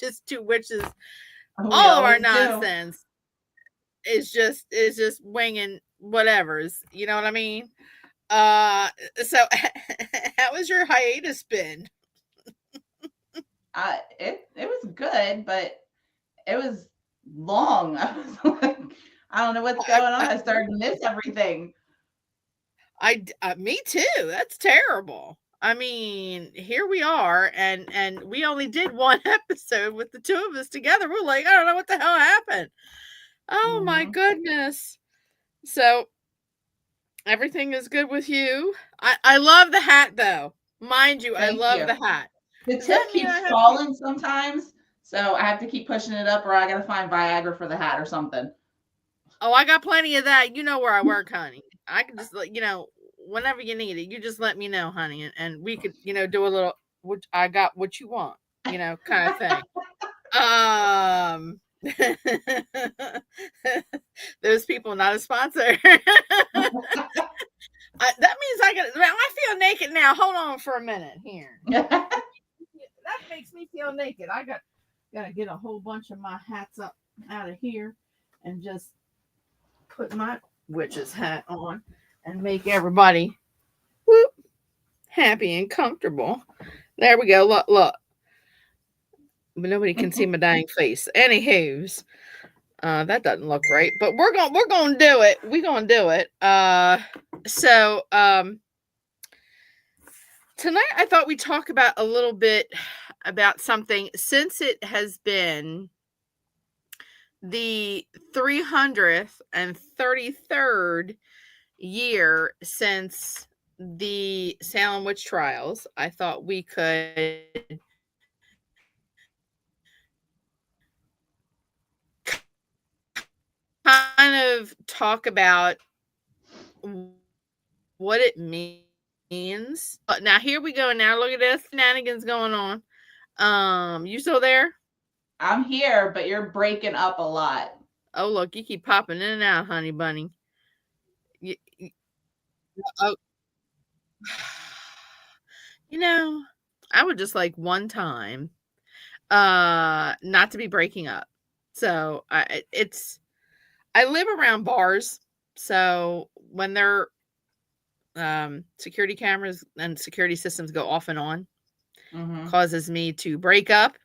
just two witches. We All of our always do. nonsense is just winging whatever's. You know what I mean? Uh, so how was your hiatus been? It was good, but it was long. I was like, I don't know what's I, going on. I, I started to miss everything. me too. That's terrible. I mean, here we are, and we only did one episode with the two of us together. We're like, I don't know what the hell happened. Oh my Hmm. goodness. So everything is good with you. I love the hat though. Mind you, I Thank love you. the hat. The Does that tip mean I keeps have to? falling sometimes, so I have to keep pushing it up, or I gotta find Viagra for the hat or something. Oh, I got plenty of that. You know where I work, honey. I can just let you know whenever you need it. You just let me know, honey, and we could, do a little. Which I got what you want, kind of thing. Um, those people not a sponsor. That means I feel naked now. Hold on for a minute here. That makes me feel naked. Gotta get a whole bunch of my hats up out of here and just put my witch's hat on and make everybody whoop, happy and comfortable. There we go. Look, look. But nobody can see my dying face. Anywho's, that doesn't look right. But we're gonna do it. We're gonna do it. So tonight I thought we'd talk about a little bit about something since it has been the 333rd year since the Salem witch trials. I thought we could kind of talk about what it means. Now here we go. Now look at this shenanigans going on. You still there? I'm here, but you're breaking up a lot. Oh look, you keep popping in and out, honey bunny. You, oh, you know, I would just like one time, not to be breaking up. So I live around bars, so when their security cameras and security systems go off and on, Hmm. causes me to break up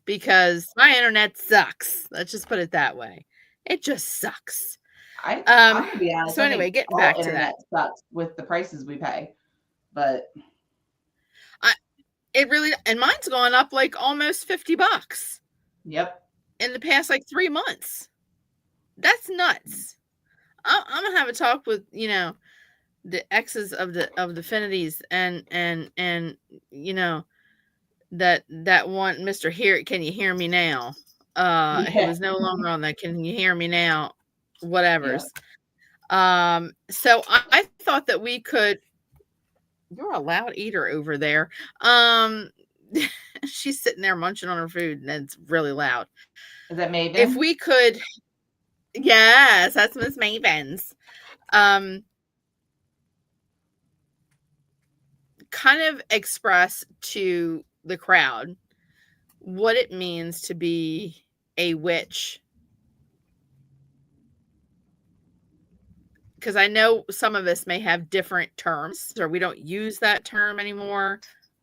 because my internet sucks. Let's just put it that way. It just sucks. I'm gonna be honest. So I anyway, think getting all back to that. internet sucks with the prices we pay, but I it really and mine's gone up like almost $50 yep. in the past like 3 months. That's nuts. I'm gonna have a talk with the exes of the Affinities and that one Mr. Here, can you hear me now? Who Yeah. was no longer on that. Can you hear me now? Yeah. Whatever's. So I thought that we could. You're a loud eater over there. Um, she's sitting there munching on her food, and it's really loud. Is that If Maven? we could, yes, that's Miss Maven's. Um, kind of express to the crowd what it means to be a witch, because I know some of us may have different terms or we don't use that term anymore.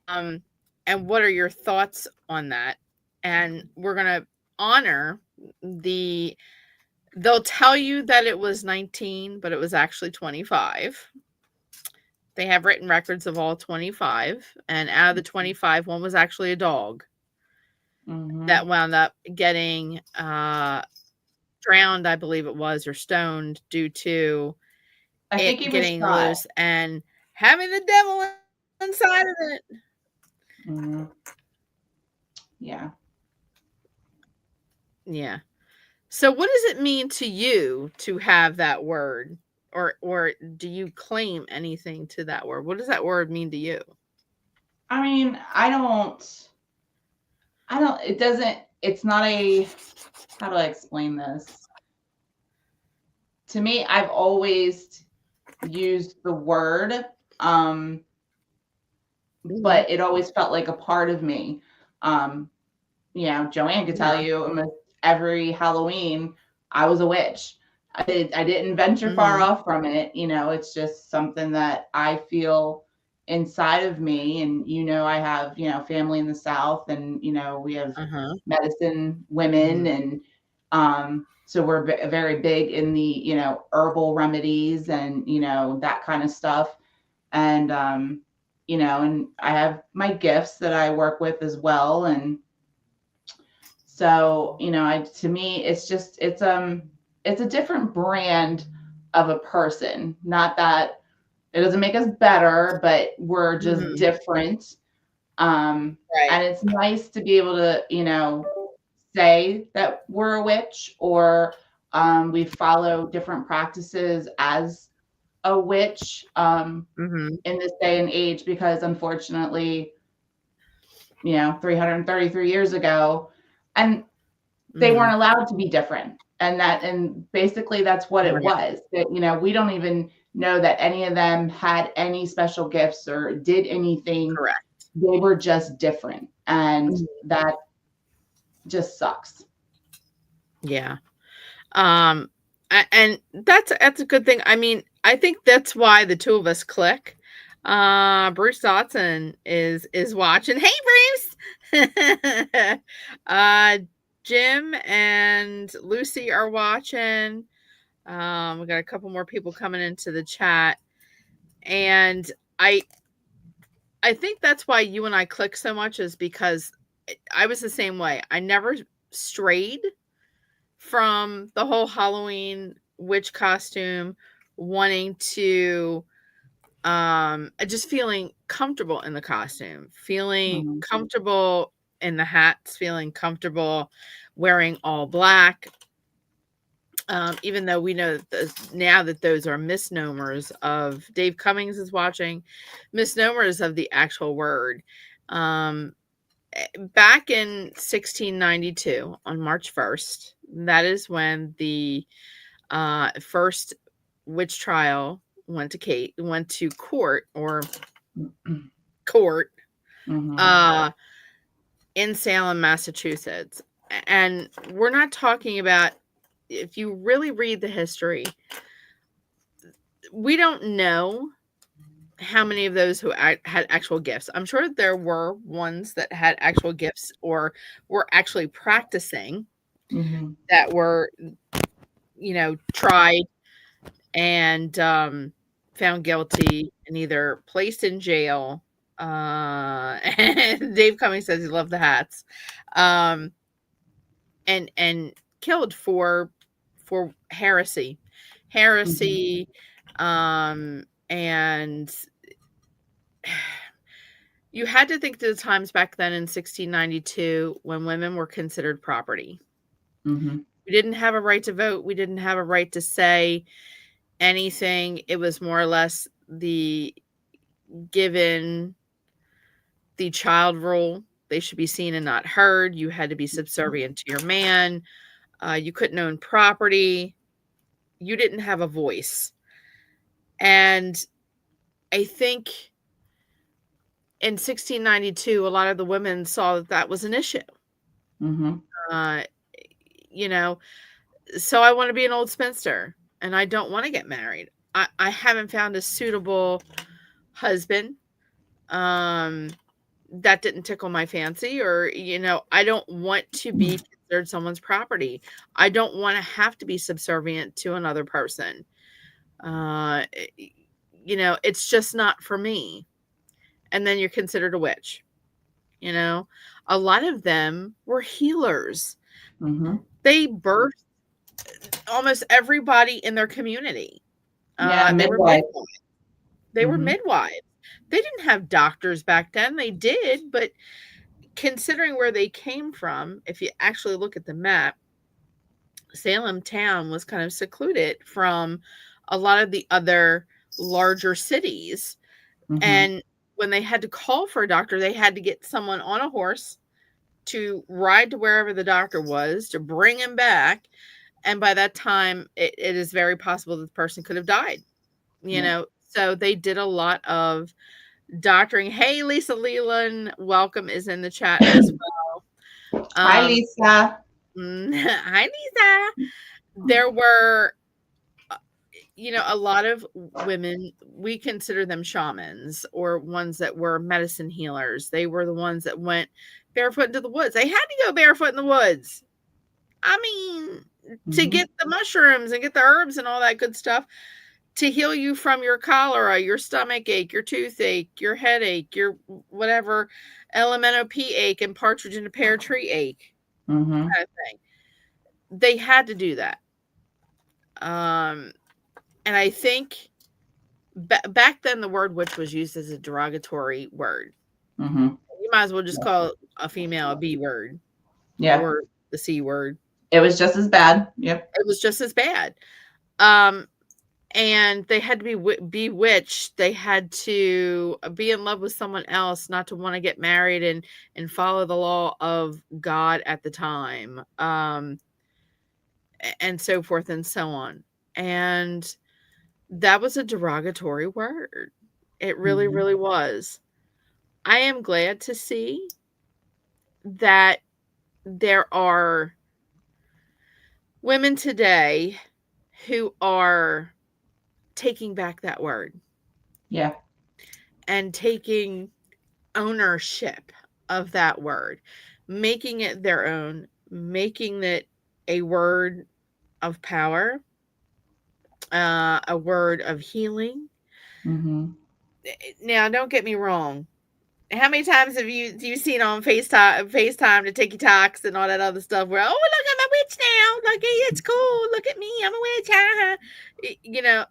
Um, and what are your thoughts on that? And we're going to honor the, they'll tell you that it was 19, but it was actually 25. They have written records of all 25. And out of the 25, one was actually a dog Hmm. that wound up getting drowned, I believe it was, or stoned due to I think he it was getting shot. loose and having the devil inside of it. Hmm. Yeah. Yeah. So what does it mean to you to have that word? Or do you claim anything to that word? What does that word mean to you? I mean, it doesn't, it's not a, how do I explain this? To me, I've always used the word, Mhm. but it always felt like a part of me. Um, Joanne could tell Yeah. you almost every Halloween I was a witch. I didn't venture far Mhm. off from it. It's just something that I feel inside of me. And, I have, family in the South, and, we have Uh-huh. medicine women. Mhm. And so we're very big in the, herbal remedies and, that kind of stuff. And, and I have my gifts that I work with as well. And so, to me, it's a different brand of a person. Not that it doesn't make us better, but we're just Mhm. different. Right. And it's nice to be able to, say that we're a witch, or we follow different practices as a witch Mhm. in this day and age, because unfortunately, 333 years ago, and they weren't Mhm. allowed to be different. And basically that's what it Right. was. That, we don't even know that any of them had any special gifts or did anything. Correct. They were just different. And Mhm. that just sucks. Yeah. And that's a good thing. I mean, I think that's why the two of us click. Bruce Dotson is watching. Hey, Bruce. uh, Jim and Lucy are watching. We got a couple more people coming into the chat, and I I think that's why you and I click so much, is because I was the same way. I never strayed from the whole Halloween witch costume, wanting to just feeling comfortable in the costume, feeling Mhm. comfortable in the hats, feeling comfortable wearing all black. Even though we know that now that those are misnomers of, Dave Cummings is watching, misnomers of the actual word. Um, Back in 1692, on March 1st, that is when the first witch trial went to court, or court, Mhm. uh, in Salem, Massachusetts. And we're not talking about, if you really read the history, we don't know how many of those who had actual gifts. I'm sure there were ones that had actual gifts or were actually practicing, Mhm. that were, tried and found guilty and either placed in jail. And Dave Cummings says he loved the hats, um, and killed for heresy, Mhm. heresy, and you had to think to the times back then in 1692, when women were considered property. Mhm. We didn't have a right to vote. We didn't have a right to say anything. It was more or less given the child rule. They should be seen and not heard. You had to be subservient to your man. You couldn't own property. You didn't have a voice. And I think in 1692, a lot of the women saw that that was an issue. Mhm. Uh, you know, so I want to be an old spinster and I don't want to get married. I haven't found a suitable husband. Um, that didn't tickle my fancy, or I don't want to be considered someone's property. I don't want to have to be subservient to another person. uh it's just not for me. And then you're considered a witch. A lot of them were healers. Mhm. They birthed almost everybody in their community. Yeah, They were midwife. midwives. They were Mhm. midwives. They didn't have doctors back then. They did, but considering where they came from, if you actually look at the map, Salem town was kind of secluded from a lot of the other larger cities. Mhm. And when they had to call for a doctor, they had to get someone on a horse to ride to wherever the doctor was to bring him back. And by that time, it is very possible that the person could have died. Yeah. So they did a lot of doctoring. Hey, Lisa Leland, welcome, is in the chat as well. Hi, Lisa. Hi, Lisa. There were, a lot of women, we consider them shamans or ones that were medicine healers. They were the ones that went barefoot into the woods. They had to go barefoot in the woods. I mean, to get the mushrooms and get the herbs and all that good stuff to heal you from your cholera, your stomach ache, your toothache, your headache, your whatever elemental P ache and partridge in a pear tree ache kind of thing. They had to do that. And I think back then the word witch was used as a derogatory word. You might as well just call a female a B word. Yeah. Or the C word. It was just as bad. Yep. It was just as bad. And they had to be bewitched. They had to be in love with someone else, not to want to get married and follow the law of God at the time, and so forth and so on. And that was a derogatory word. It really, really was. I am glad to see that there are women today who are taking back that word. Yeah. And taking ownership of that word, making it their own, making it a word of power, a word of healing. Now, don't get me wrong. How many times have you seen on FaceTime to TikToks and all that other stuff where, oh, look, I'm a witch now. Look, it's cool. Look at me. I'm a witch. You know,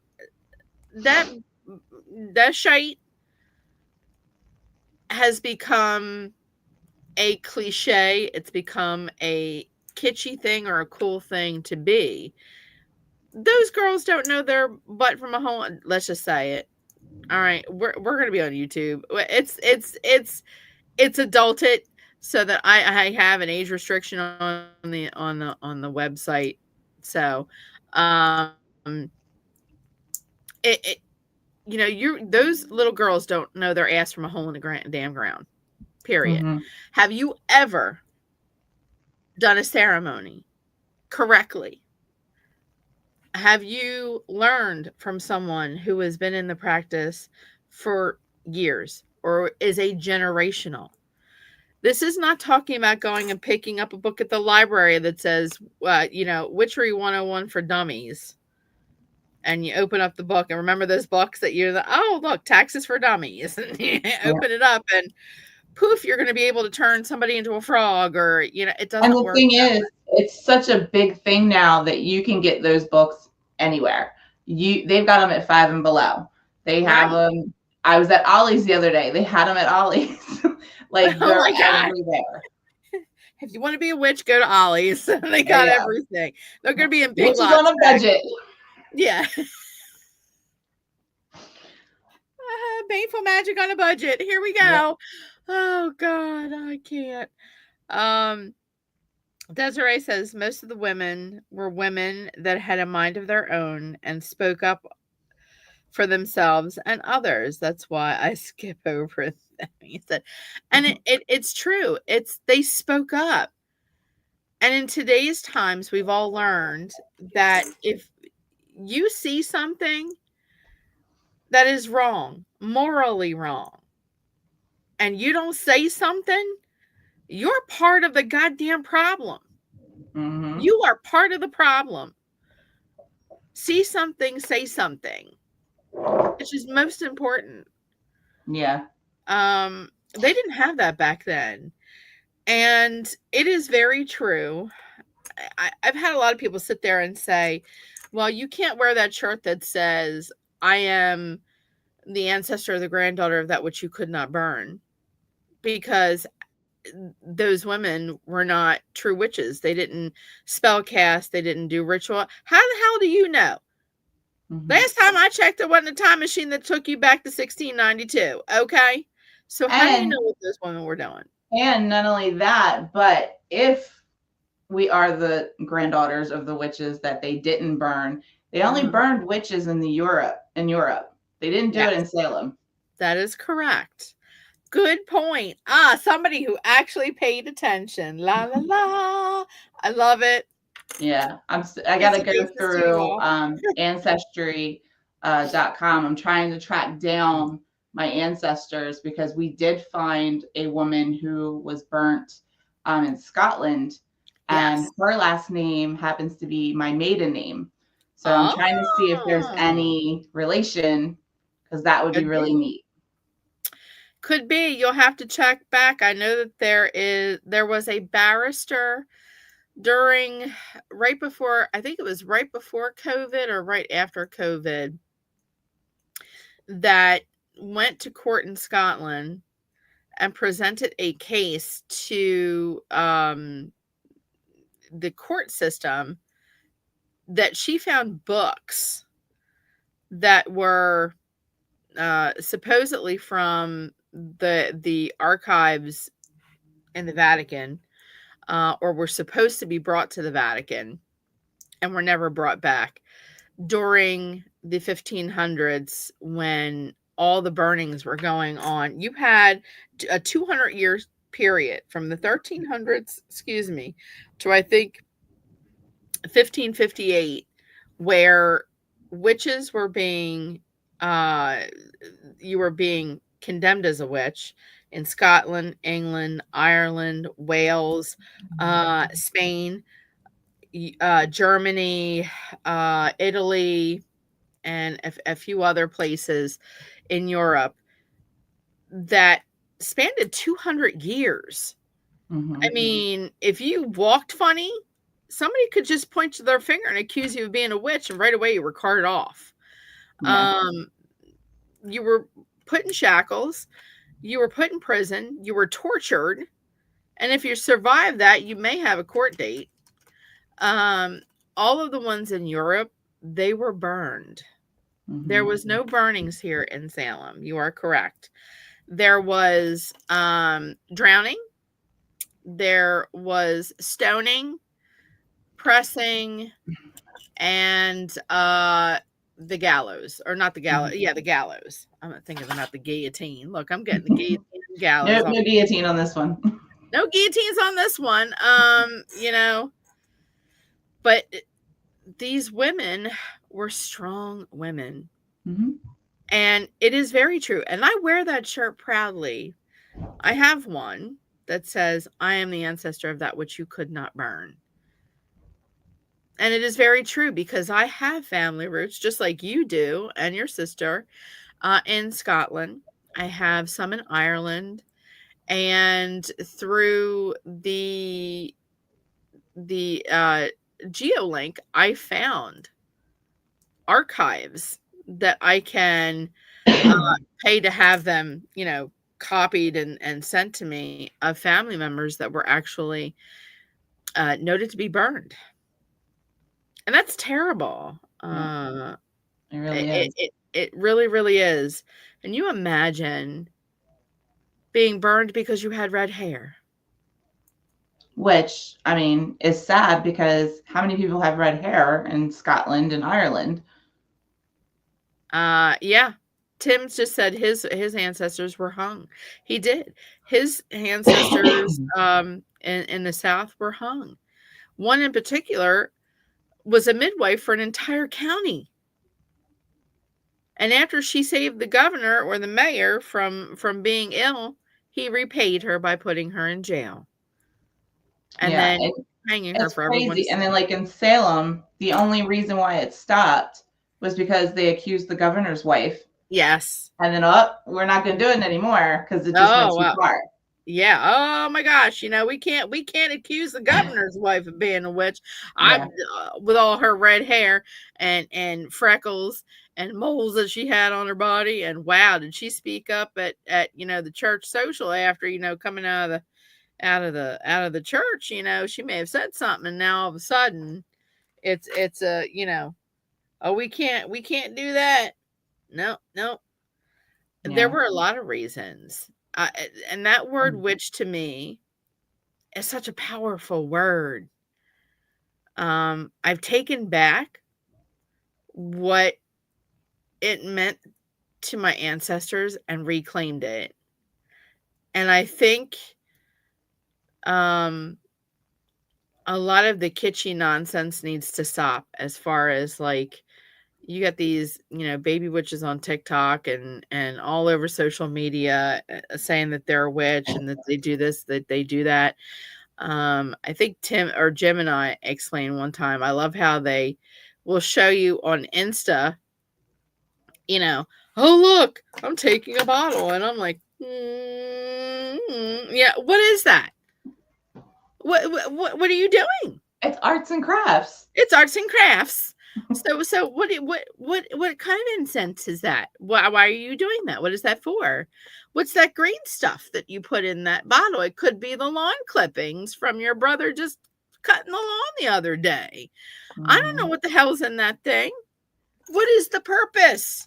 that shite has become a cliche. It's become a kitschy thing or a cool thing to be. Those girls don't know their butt from a hole. Let's just say it. All right, we're gonna be on YouTube. It's adulted so that I have an age restriction on the website. So, it those little girls don't know their ass from a hole in the damn ground. Period. Have you ever done a ceremony correctly? Have you learned from someone who has been in the practice for years or is a generational? This is not talking about going and picking up a book at the library that says, Witchery 101 for Dummies. And you open up the book and remember those books that look, Taxes for Dummies. And you open it up and poof, you're going to be able to turn somebody into a frog or, it doesn't work. And the thing is, it's such a big thing now that you can get those books anywhere. They've got them at Five and Below. They have them. I was at Ollie's the other day. They had them at Ollie's. Like, they're everywhere. If you want to be a witch, go to Ollie's. They got everything. They're going to be in big Witches on a budget. Yeah. Baneful magic on a budget. Here we go. Yeah. Oh God, I can't. Desiree says most of the women were women that had a mind of their own and spoke up for themselves and others. That's why I skip over them. He said, and it's true. They spoke up. And in today's times, we've all learned that if you see something that is wrong, morally wrong, and you don't say something, you're part of the goddamn problem. You are part of the problem. See something, say something. Which is most important. Yeah. They didn't have that back then. And it is very true. I've had a lot of people sit there and say, well, you can't wear that shirt that says, I am the ancestor, the granddaughter of that which you could not burn. Because those women were not true witches. They didn't spell cast. They didn't do ritual. How the hell do you know? Last time I checked, it wasn't a time machine that took you back to 1692. Okay. So how do you know what those women were doing? And not only that, but if we are the granddaughters of the witches that they didn't burn, they only burned witches in Europe. They didn't do it in Salem. That is correct. good point. Somebody who actually paid attention. La la la. I love it. Yeah, I got Piece to of go deuces to you through all. ancestry.com. I'm trying to track down my ancestors because we did find a woman who was burnt in Scotland, and Yes. her last name happens to be my maiden name. So I'm trying to see if there's Oh, any relation, because that would be could really be. neat. Could be. You'll have to check back. I know that there was a barrister during right before, I think it was right before COVID or right after COVID, that went to court in Scotland and presented a case to the court system that she found books that were supposedly from the archives in the Vatican, or were supposed to be brought to the Vatican and were never brought back during the 1500s when all the burnings were going on. You had a 200-year period from the 1300s, excuse me, to I think 1558, where witches were being uh you were being condemned as a witch in Scotland, England, Ireland, Wales, Spain, Germany, Italy, and a few other places in Europe that spanned 200 years. I Hmm. mean, if you walked funny, somebody could just point to their finger and accuse you of being a witch, and right away you were carted off. Yeah. Um, you were put in shackles, you were put in prison, you were tortured, and if you survived that, you may have a court date. Um, all of the ones in Europe, they were burned. There Hmm. was no burnings here in Salem. You are correct. There was drowning, there was stoning, pressing, and the gallows, or not the gallows. Yeah, the gallows. I'm not thinking about the guillotine. Look, I'm getting the guillotine and gallows. Nope, no guillotine on this one. No guillotines on this one. But these women were strong women. Hmm. And it is very true. And I wear that shirt proudly. I have one that says, I am the ancestor of that which you could not burn. And it is very true because I have family roots, just like you do and your sister, in Scotland. I have some in Ireland. And through the GeoLink, I found archives that I can pay to have them, copied and sent to me, of family members that were actually noted to be burned. And that's terrible. Yeah, it really It, is. it, it really, really is. And you imagine being burned because you had red hair. Which, I mean, is sad because how many people have red hair in Scotland and Ireland? Yeah. Tim's just said his ancestors were hung. He did. His ancestors in the South were hung. One in particular was a midwife for an entire county. And after she saved the governor or the mayor from being ill, he repaid her by putting her in jail and Yeah, then hanging her it's for everyone to crazy. And see. then, like in Salem, the only reason why it stopped was because they accused the governor's wife. Yes. And then, oh, we're not going to do it anymore because it just went Oh, too wow. far. Yeah. Oh my gosh. We can't accuse the governor's wife of being a witch. I Yeah. With all her red hair and freckles and moles that she had on her body. And wow, did she speak up at the church social after, coming out of the church, she may have said something, and now all of a sudden it's a, oh, we can't do that. No, no. There Yeah. were a lot of reasons. And that word witch to me is such a powerful word. I've taken back what it meant to my ancestors and reclaimed it. And I think a lot of the kitschy nonsense needs to stop, as far as like, you got these, baby witches on TikTok and all over social media, saying that they're a witch and that they do this, that they do that. I think Tim or Jim and I explained one time. I love how they will show you on Insta, oh look, I'm taking a bottle, and I'm like, yeah, what is that? What are you doing? It's arts and crafts. It's arts and crafts. So what kind of incense is that? Why are you doing that? What is that for? What's that green stuff that you put in that bottle? It could be the lawn clippings from your brother just cutting the lawn the other day. I don't know what the hell's in that thing. What is the purpose?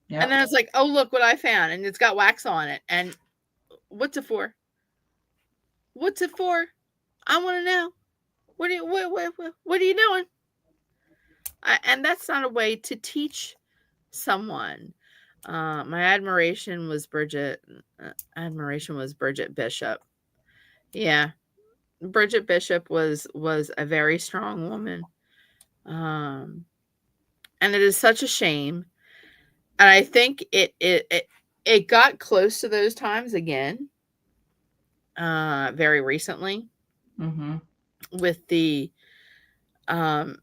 Yep. And then it's like, oh, look what I found, and it's got wax on it. And what's it for? What's it for? I want to know. What are you doing? And that's not a way to teach someone. My admiration was Bridget Bishop. Yeah, Bridget Bishop was a very strong woman, and it is such a shame. And I think it got close to those times again, very recently, with the and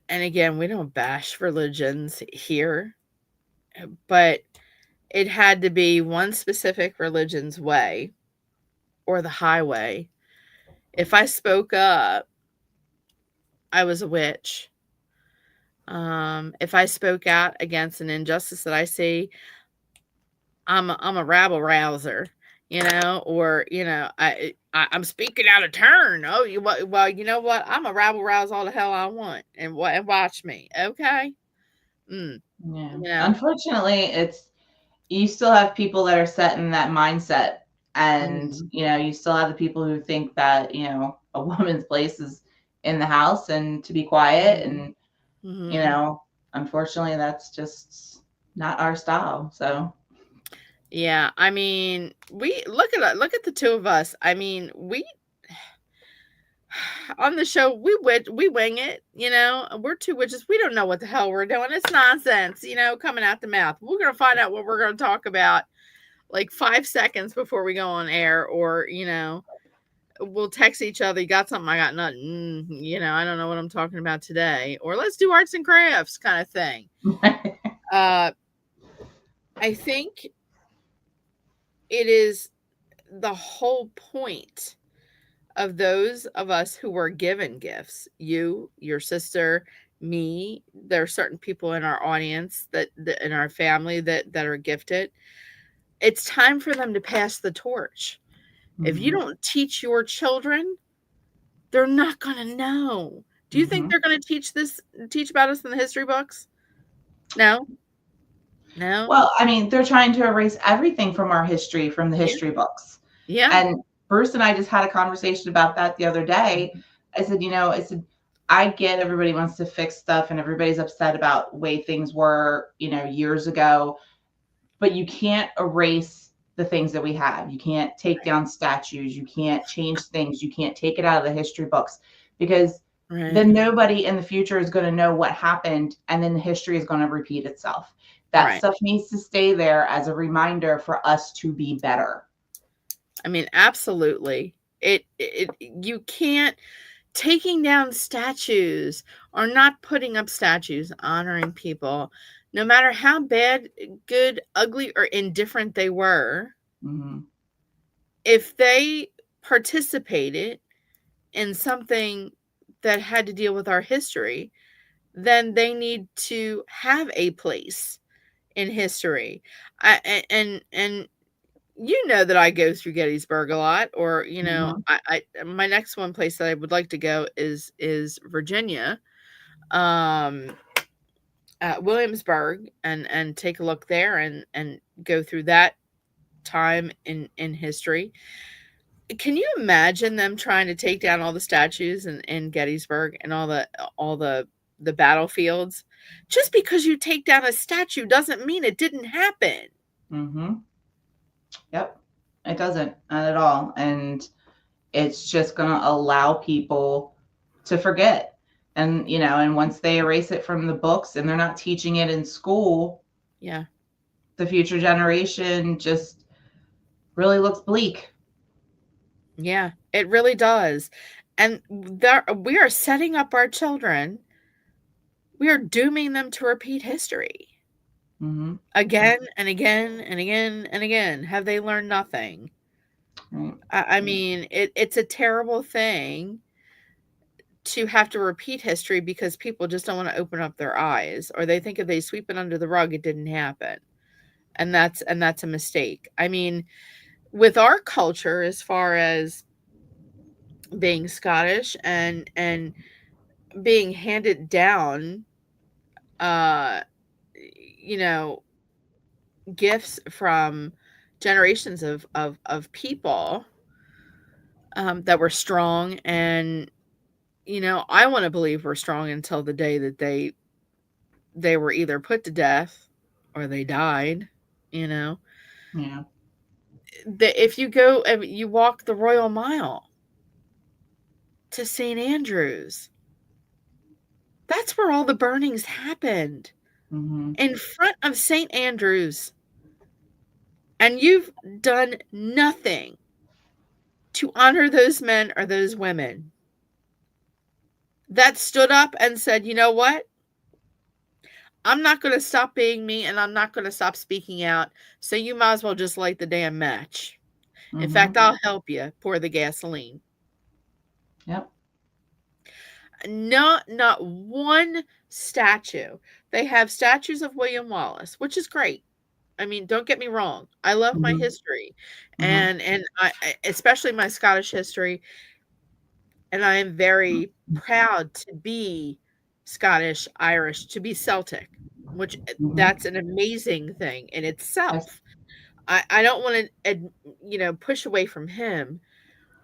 again, we don't bash religions here, but it had to be one specific religion's way or the highway. If I spoke up, I was a witch. If I spoke out against an injustice that I see, I'm a rabble rouser, or I'm speaking out of turn. Oh, well, you know what? I'm a rabble rouse all the hell I want, and watch me, okay? Yeah. Unfortunately, you still have people that are set in that mindset, and you still have the people who think that a woman's place is in the house and to be quiet, and unfortunately, that's just not our style. So. Yeah, I mean, we look at the two of us. I mean, we on the show we wing it. We're two witches. We don't know what the hell we're doing. It's nonsense. Coming out the mouth. We're gonna find out what we're gonna talk about like 5 seconds before we go on air, or we'll text each other. You got something? I got nothing. I don't know what I'm talking about today. Or let's do arts and crafts kind of thing. I think it is the whole point of those of us who were given gifts, you, your sister, me. There are certain people in our audience that in our family that are gifted. It's time for them to pass the torch. If you don't teach your children, they're not going to know. Do you think they're going to teach about us in the history books? No. Well, I mean, they're trying to erase everything from our history, from the history books. Yeah. And Bruce and I just had a conversation about that the other day. I said, I get everybody wants to fix stuff and everybody's upset about the way things were, years ago, but you can't erase the things that we have. You can't take down statues. You can't change things. You can't take it out of the history books, because then nobody in the future is going to know what happened, and then the history is going to repeat itself. That stuff needs to stay there as a reminder for us to be better. I mean, absolutely. You can't, taking down statues or not putting up statues honoring people, no matter how bad, good, ugly, or indifferent they were, if they participated in something that had to deal with our history, then they need to have a place in history. And that I go through Gettysburg a lot, or I my next one place that I would like to go is Virginia, Williamsburg, and take a look there and go through that time in history. Can you imagine them trying to take down all the statues in Gettysburg and all the battlefields? Just because you take down a statue doesn't mean it didn't happen. Yep. It doesn't, not at all. And it's just going to allow people to forget. And, and once they erase it from the books and they're not teaching it in school, Yeah. the future generation just really looks bleak. Yeah, it really does. And we are setting up our children. We are dooming them to repeat history Mm-hmm. again and again and again and again. Have they learned nothing? Right. I mean, it's a terrible thing to have to repeat history because people just don't want to open up their eyes, or they think if they sweep it under the rug, it didn't happen. And that's a mistake. I mean, with our culture, as far as being Scottish and being handed down, uh, you know, gifts from generations of people that were strong, and I want to believe we're strong until the day that they were either put to death or they died. You know, Yeah. if you go and you walk the Royal Mile to St. Andrews, that's where all the burnings happened, Mm-hmm. in front of St. Andrews. And you've done nothing to honor those men or those women that stood up and said, you know what? I'm not going to stop being me, and I'm not going to stop speaking out. So you might as well just light the damn match. In Mm-hmm. fact, I'll help you pour the gasoline. Yep. Not one statue. They have statues of William Wallace, which is great. I mean, don't get me wrong. I love my Mm-hmm. history, Mm-hmm. and especially my Scottish history, and I am very proud to be Scottish, Irish, to be Celtic, which Mm-hmm. that's an amazing thing in Yes. itself. I don't want to, push away from him,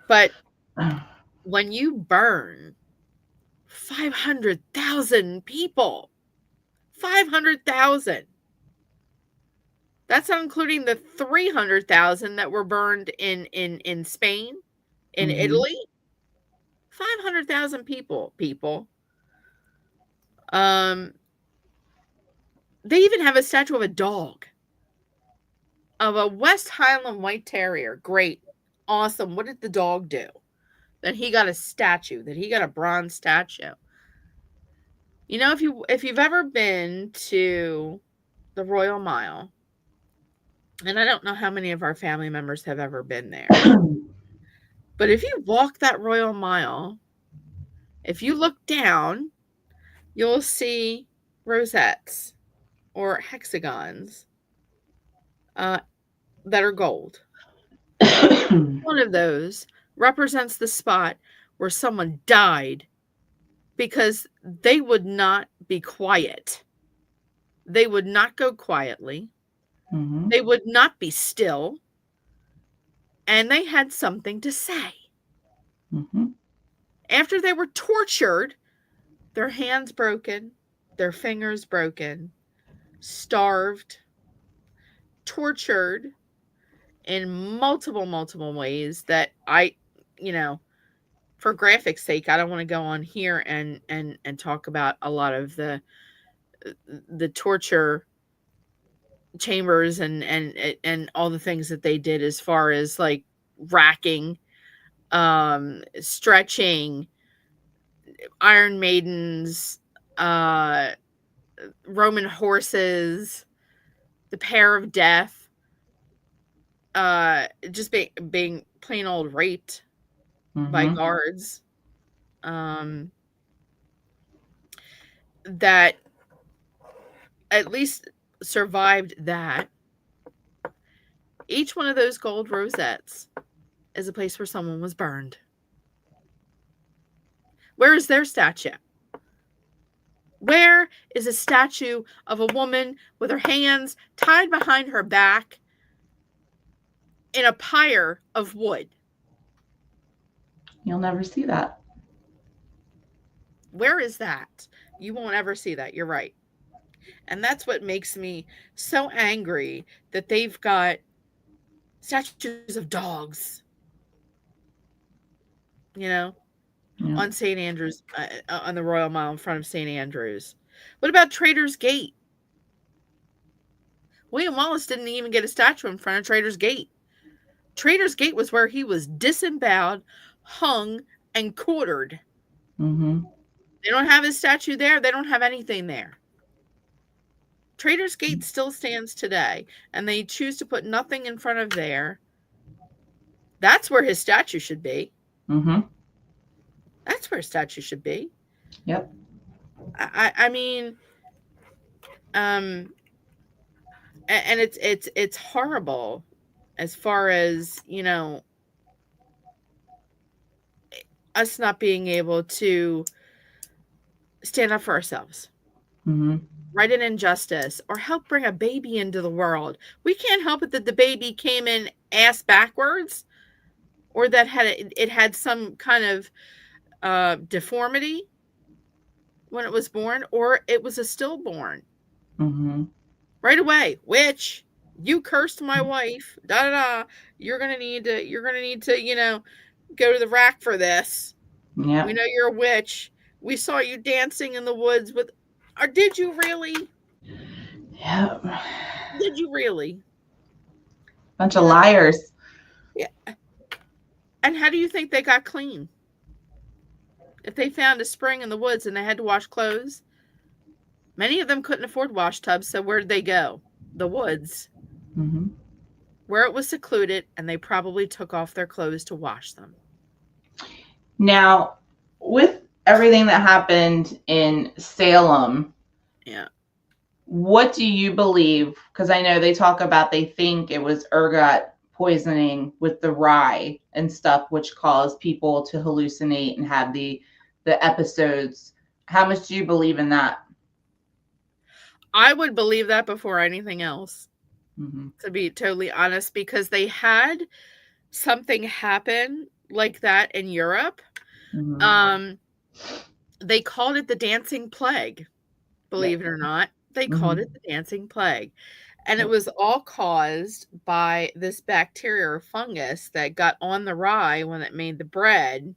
but when you burn 500,000 people, 500,000, that's not including the 300,000 that were burned in Spain, in Mm-hmm. Italy. 500,000 people. Um, they even have a statue of a dog, of a West Highland White Terrier. Great. Awesome. What did the dog do? That he got a statue, that he got a bronze statue. If you've ever been to the Royal Mile, and I don't know how many of our family members have ever been there, but if you walk that Royal Mile, if you look down, you'll see rosettes or hexagons uh, that are gold. One of those represents the spot where someone died because they would not be quiet. They would not go quietly. Mm-hmm. They would not be still. And they had something to say. Mm-hmm. After they were tortured, their hands broken, their fingers broken, starved, tortured in multiple, multiple ways that you know, for graphics sake, I don't want to go on here and talk about a lot of the torture chambers and all the things that they did, as far as like racking, stretching, Iron Maidens, Roman horses, the Pair of Death, just being plain old raped by Mm-hmm. guards, that at least survived that. Each one of those gold rosettes is a place where someone was burned. Where is their statue? Where is a statue of a woman with her hands tied behind her back in a pyre of wood? You'll never see that. Where is that? You won't ever see that. You're right. And that's what makes me so angry, that they've got statues of dogs, you know, Yeah. on St. Andrews, on the Royal Mile in front of St. Andrews. What about Trader's Gate? William Wallace didn't even get a statue in front of Trader's Gate. Trader's Gate was where he was disemboweled, hung, and quartered. Mm-hmm. They don't have his statue there. They don't have anything there. Trader's Gate still stands today, and they choose to put nothing in front of there. That's where his statue should be. Mm-hmm. That's where his statue should be. Yep. I mean, and it's horrible as far as, you know, us not being able to stand up for ourselves, Mm-hmm. right an injustice, or help bring a baby into the world. We can't help it that the baby came in ass backwards, or that it had some kind of deformity when it was born, or it was a stillborn. Mm-hmm. Right away, Wich, you cursed my wife. Da da da. You're gonna need to. You know, go to the rack for this. Yeah. We know you're a witch. We saw you dancing in the woods with. Or did you really? Yeah. Did you really? Bunch of liars. Yeah. And how do you think they got clean? If they found a spring in the woods and they had to wash clothes, many of them couldn't afford wash tubs, so where did they go? The woods. Mm-hmm. Where it was secluded, and they probably took off their clothes to wash them. Now, with everything that happened in Salem, yeah, what do you believe? Because I know they talk about, they think it was ergot poisoning with the rye and stuff, which caused people to hallucinate and have the episodes. How much do you believe in that? I would believe that before anything else, mm-hmm. to be totally honest, because they had something happen like that in Europe. Mm-hmm. They called it the dancing plague, believe it or not. They called it the dancing plague. And it was all caused by this bacteria or fungus that got on the rye when it made the bread.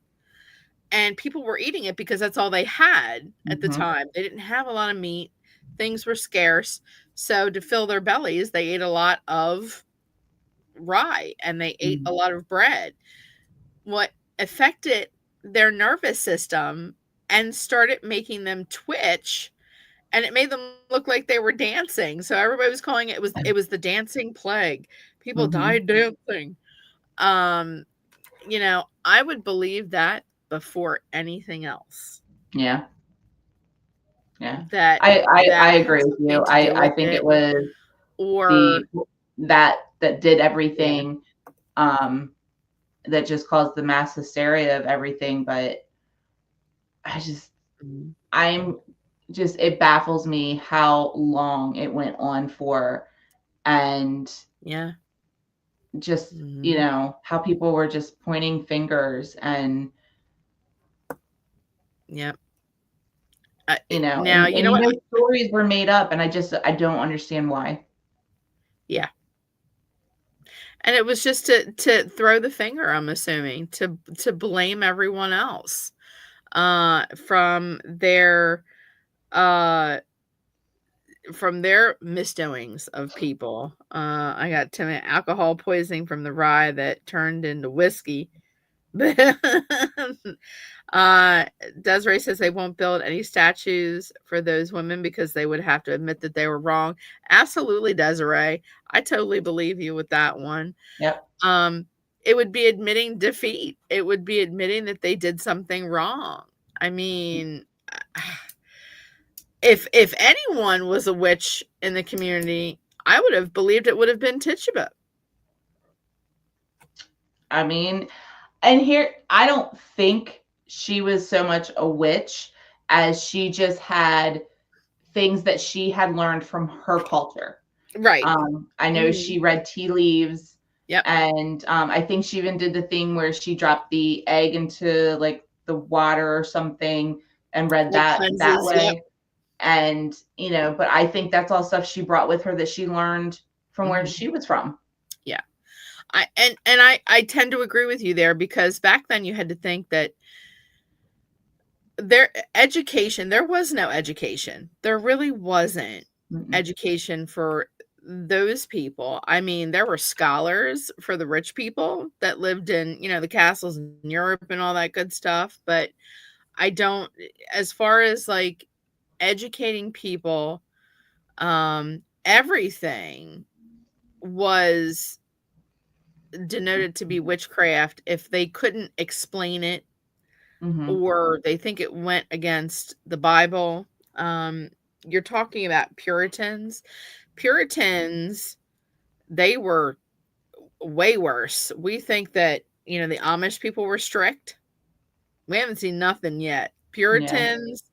And people were eating it because that's all they had at the time. They didn't have a lot of meat. Things were scarce. So to fill their bellies, they ate a lot of rye and they ate a lot of bread. What affected their nervous system and started making them twitch, and it made them look like they were dancing. So everybody was calling it was the dancing plague. People died dancing. You know, I would believe that before anything else. Yeah. Yeah. That I agree with you. I think it was or that did everything, that just caused the mass hysteria of everything. But it baffles me how long it went on for, and just you know, how people were just pointing fingers and you know, now and you know what, stories were made up, and I don't understand why. Yeah. And it was just to throw the finger, I'm assuming, to blame everyone else from their misdoings of people. I got too many alcohol poisoning from the rye that turned into whiskey. Desiree says they won't build any statues for those women because they would have to admit that they were wrong. Absolutely, Desiree. I totally believe you with that one. Yep. It would be admitting defeat. It would be admitting that they did something wrong. I mean, if anyone was a witch in the community, I would have believed it would have been Tituba. I mean, and here, I don't think she was so much a witch as she just had things that she had learned from her culture. Right. I know she read tea leaves. Yep. And I think she even did the thing where she dropped the egg into like the water or something and read that way. Yep. And, you know, but I think that's all stuff she brought with her that she learned from where she was from. Yeah. I tend to agree with you there, because back then you had to think that there was no education. There really wasn't Mm-mm. education for those people. I mean, there were scholars for the rich people that lived in, the castles in Europe and all that good stuff, but I don't, as far as like educating people, everything was denoted to be witchcraft if they couldn't explain it, Mm-hmm. or they think it went against the Bible. You're talking about Puritans. Puritans, they were way worse. We think that, the Amish people were strict. We haven't seen nothing yet. Yeah. Puritans,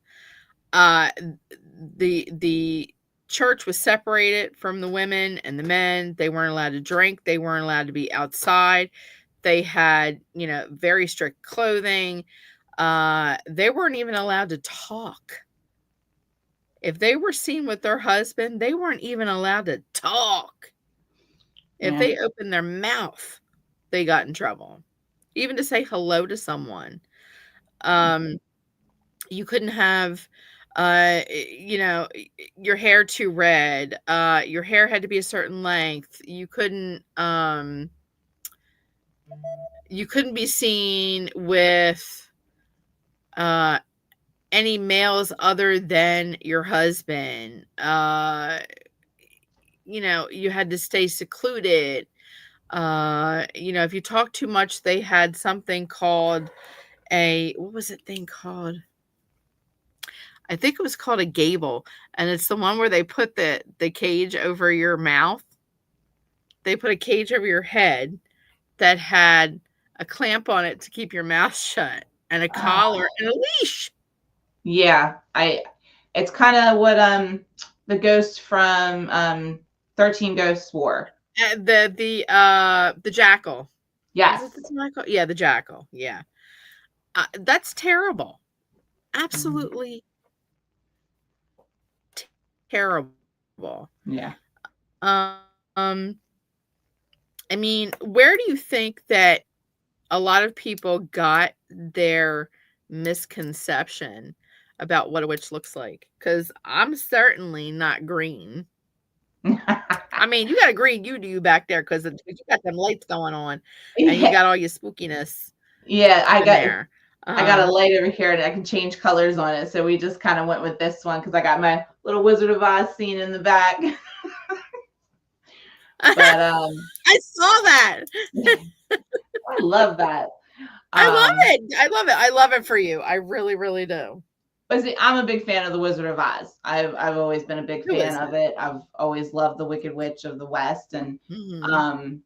uh the church was separated from the women and the men. They weren't allowed to drink, they weren't allowed to be outside. They had, very strict clothing. They weren't even allowed to talk. If they were seen with their husband, they weren't even allowed to talk. If Yeah. they opened their mouth, they got in trouble. Even to say hello to someone. Um, you couldn't have, your hair too red. Your hair had to be a certain length. You couldn't be seen with uh any males other than your husband. You had to stay secluded. If you talk too much, they had something called what was it thing called? I think it was called a gable, and it's the one where they put the cage over your mouth. They put a cage over your head that had a clamp on it to keep your mouth shut, and a collar and a leash. Yeah. It's kind of what the ghost from 13 Ghosts wore. The jackal. Was it Yes. the jackal? Yeah, the jackal. Yeah. That's terrible. Mhm. Absolutely terrible. Yeah. Um, I mean, where do you think that a lot of people got their misconception about what a witch looks like? Because I'm certainly not green. I mean, you got a green you back there because you got them lights going on, and you Yeah. got all your spookiness Yeah. up in there. I got a light over here and I can change colors on it. So we just kind of went with this one because I got my little Wizard of Oz scene in the back. But I saw that. I love that. I love Um, it. I love it. I love it for you. I really, really do. but see, I'm a big fan of the Wizard of Oz. I've always been a big Who fan is of it? it. I've always loved the Wicked Witch of the West, and Mhm. um,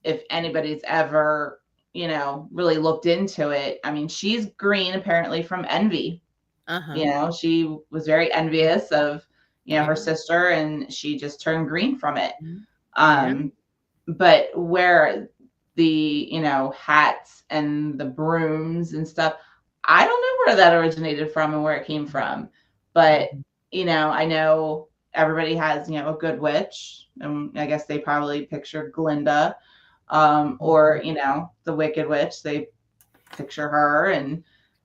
if anybody's ever really looked into it, I mean, she's green apparently from envy. Uh-huh. She was very envious of her Yeah. sister, and she just turned green from it. Mhm. Yeah. Um, but where the hats and the brooms and stuff, I don't know where that originated from and where it came from. But Mhm. I know everybody has a good witch, and I guess they probably picture Glinda, or Mhm. the Wicked Witch. They picture her, and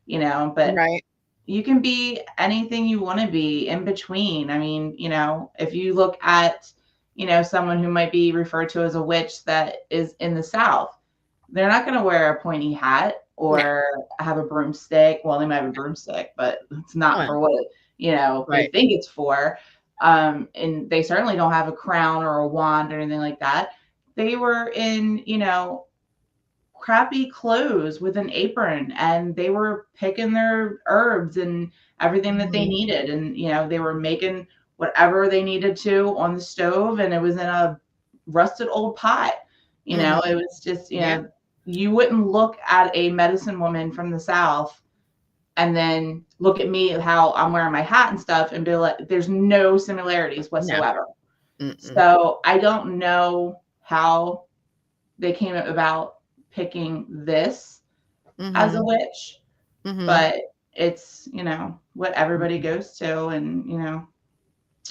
but Right. you can be anything you want to be in between. I mean, if you look at, someone who might be referred to as a witch that is in the South, they're not going to wear a pointy hat No. or have a broomstick. Well, they might have a broomstick, but it's not Well, for what, they right. think it's for. And they certainly don't have a crown or a wand or anything like that. They were in, crappy clothes with an apron, and they were picking their herbs and everything that they Mhm. needed, and they were making whatever they needed to on the stove, and it was in a rusted old pot. It Mhm. was just, Yeah. you wouldn't look at a medicine woman from the South and then look at me how I'm wearing my hat and stuff and be like, there's no similarities No. whatsoever. Mm-mm. So I don't know how they came about picking this as a Mhm. witch, Mhm. but it's, what everybody Mhm. goes to, and, Yeah.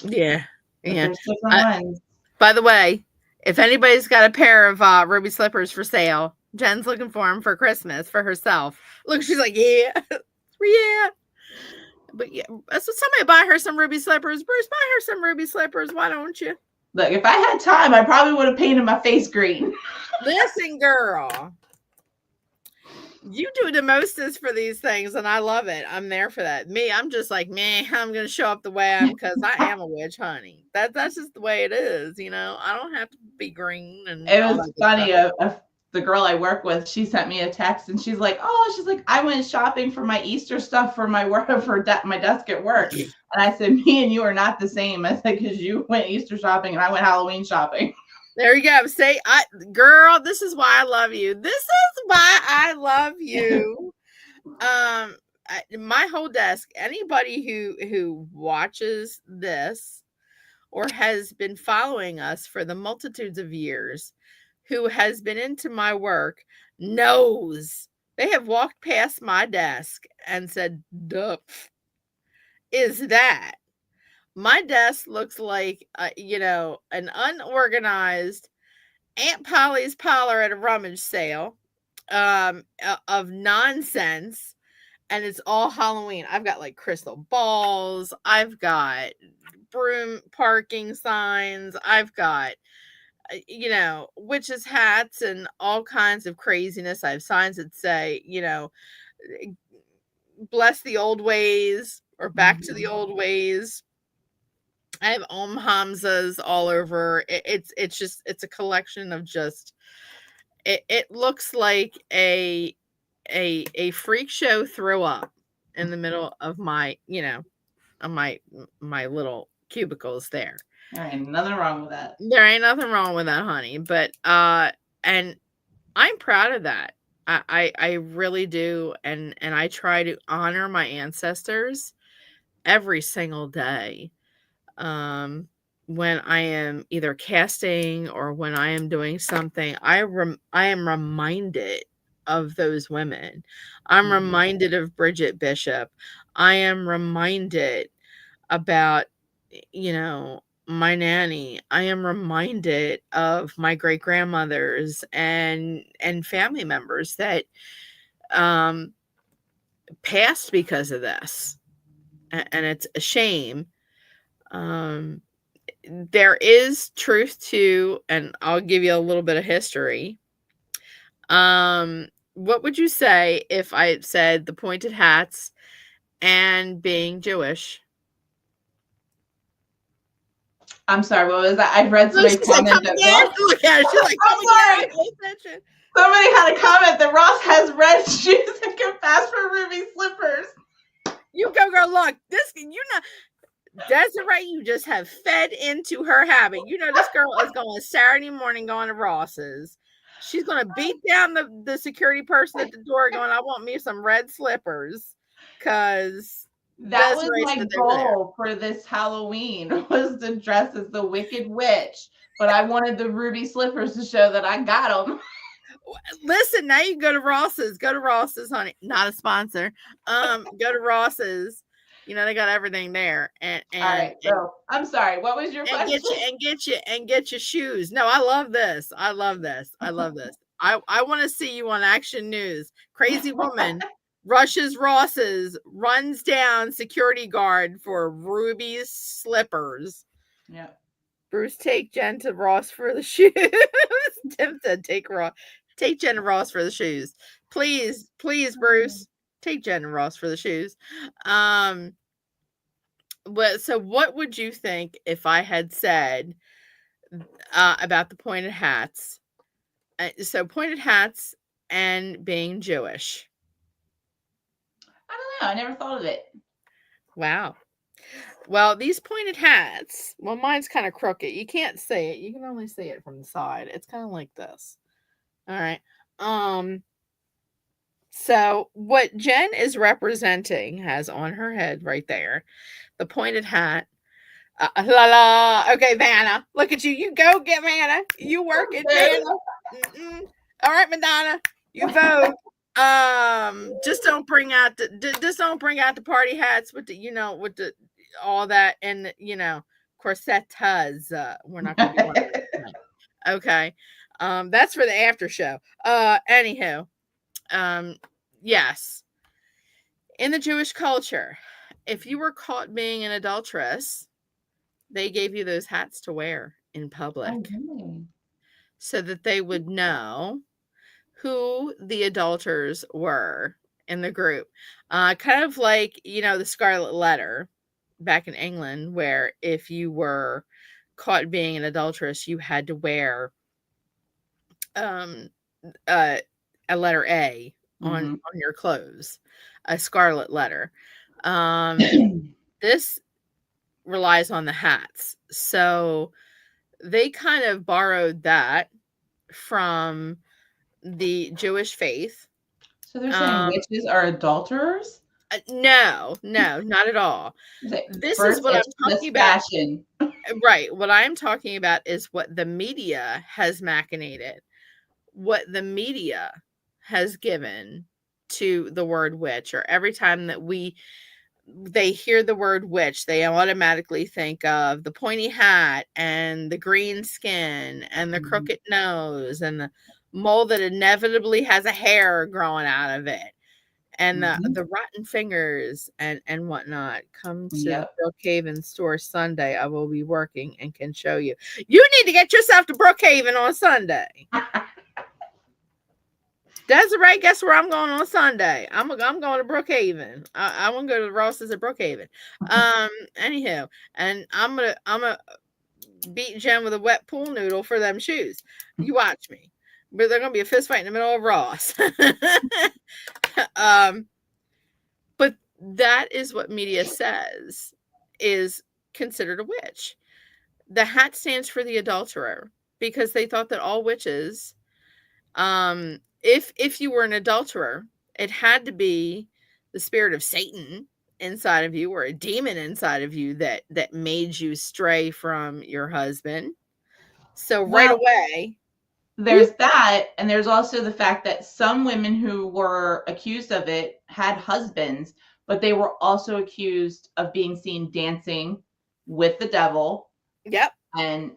but Yeah. there's different I ones. By the way, If anybody's got a pair of ruby slippers for sale, Jen's looking for them for Christmas for herself. Look, she's like, yeah, yeah. But yeah, so somebody buy her some ruby slippers. Bruce, buy her some ruby slippers. Why don't you? Look, if I had time, I probably would have painted my face green. Listen, girl. You do the mostest for these things, and I love it. I'm there for that. Me, I'm just like, man, I'm gonna show up the way I am because I am a witch, honey. That's just the way it is, you know. I don't have to be green and it was funny. The girl I work with, she sent me a text and she's like, I went shopping for my Easter stuff for my work for my desk at work. And I said, me and you are not the same. I said, because you went Easter shopping and I went Halloween shopping. There you go. Say, girl, this is why I love you. This is why I love you. My whole desk, anybody who watches this or has been following us for the multitudes of years, who has been into my work, knows they have walked past my desk and said, "Duh, is that?" My desk looks like, an unorganized Aunt Polly's parlor at a rummage sale of nonsense. And it's all Halloween. I've got like crystal balls. I've got broom parking signs. I've got, witches' hats and all kinds of craziness. I have signs that say, bless the old ways or back to the old ways. I have Hamzas all over. It's a collection of just. It looks like a freak show throw up in the middle of my of my little cubicles there. There ain't nothing wrong with that. There ain't nothing wrong with that, honey. But and I'm proud of that. I really do, and I try to honor my ancestors every single day. When I am either casting or when I am doing something, I am reminded of those women. I'm reminded of Bridget Bishop. I am reminded about, my nanny. I am reminded of my great grandmothers and family members that passed because of this, and it's a shame. There is truth to, and I'll give you a little bit of history. What would you say if I said the pointed hats and being Jewish? I'm sorry, what was that? I read somebody's comment that look at her. She's like, I'm sorry. Somebody had a comment that Ross has red shoes and can pass for ruby slippers. You go, girl. Look, Desiree, you just have fed into her habit. This girl is going Saturday morning going to Ross's. She's going to beat down the security person at the door going, I want me some red slippers. Because that was my goal for this Halloween, was to dress as the Wicked Witch. But I wanted the ruby slippers to show that I got them. Listen, now you can go to Ross's. Go to Ross's, honey. Not a sponsor. Go to Ross's. They got everything there. And all right. So I'm sorry. What was your question? Get your shoes. No, I love this. I love this. I want to see you on Action News. Crazy woman rushes Ross's, runs down security guard for ruby slippers. Yeah. Bruce, take Jen to Ross for the shoes. Tim said, take Jen to Ross for the shoes. Please, Bruce, take Jen to Ross for the shoes. So what would you think if I had said about the pointed hats? So pointed hats and being Jewish. I don't know. I never thought of it. Wow. Well, these pointed hats, mine's kind of crooked. You can't see it. You can only see it from the side. It's kind of like this. All right. So what Jen is representing has on her head right there, the pointed hat. Okay, Vanna, look at you. You go get Vanna. You work it, Vanna. All right, Madonna, you vote. Just don't bring out the party hats with the all that and corsetas. We're not going to do one of those. Okay. That's for the after show. Anywho, um, yes. In the Jewish culture, if you were caught being an adulteress, they gave you those hats to wear in Oh, public really? so that they would know who the adulterers were in the group. Kind of like, the Scarlet Letter back in England, where if you were caught being an adulteress, you had to wear um, uh, a letter A Mm-hmm. on your clothes, a scarlet letter. Um, this relies on the hats. So they kind of borrowed that from the Jewish faith. So they're saying Um, witches are adulterers? no, no, not at all. This is First, what it's I'm talking just about. fashion. Right. What I'm talking about is what the media has machinated, what the media has given to the word witch, or every time that they hear the word witch, they automatically think of the pointy hat and the green skin and the Mhm. crooked nose and the mole that inevitably has a hair growing out of it and Mhm. the rotten fingers and whatnot. Come to Yep. Brookhaven store Sunday. I will be working and can show you. You need to get yourself to Brookhaven on Sunday. Desiree, guess where I'm going on Sunday? I'm going to Brookhaven. I want to go to the Ross's at Brookhaven. Anyhow, and I'm gonna beat Jen with a wet pool noodle for them shoes. You watch me. But they're gonna be a fist fight in the middle of Ross. um, but that is what media says is considered a witch. The hat stands for the adulterer because they thought that all witches, if you were an adulterer, it had to be the spirit of Satan inside of you or a demon inside of you that made you stray from your husband. So right Well, away, there's that, and there's also the fact that some women who were accused of it had husbands, but they were also accused of being seen dancing with the devil yep, and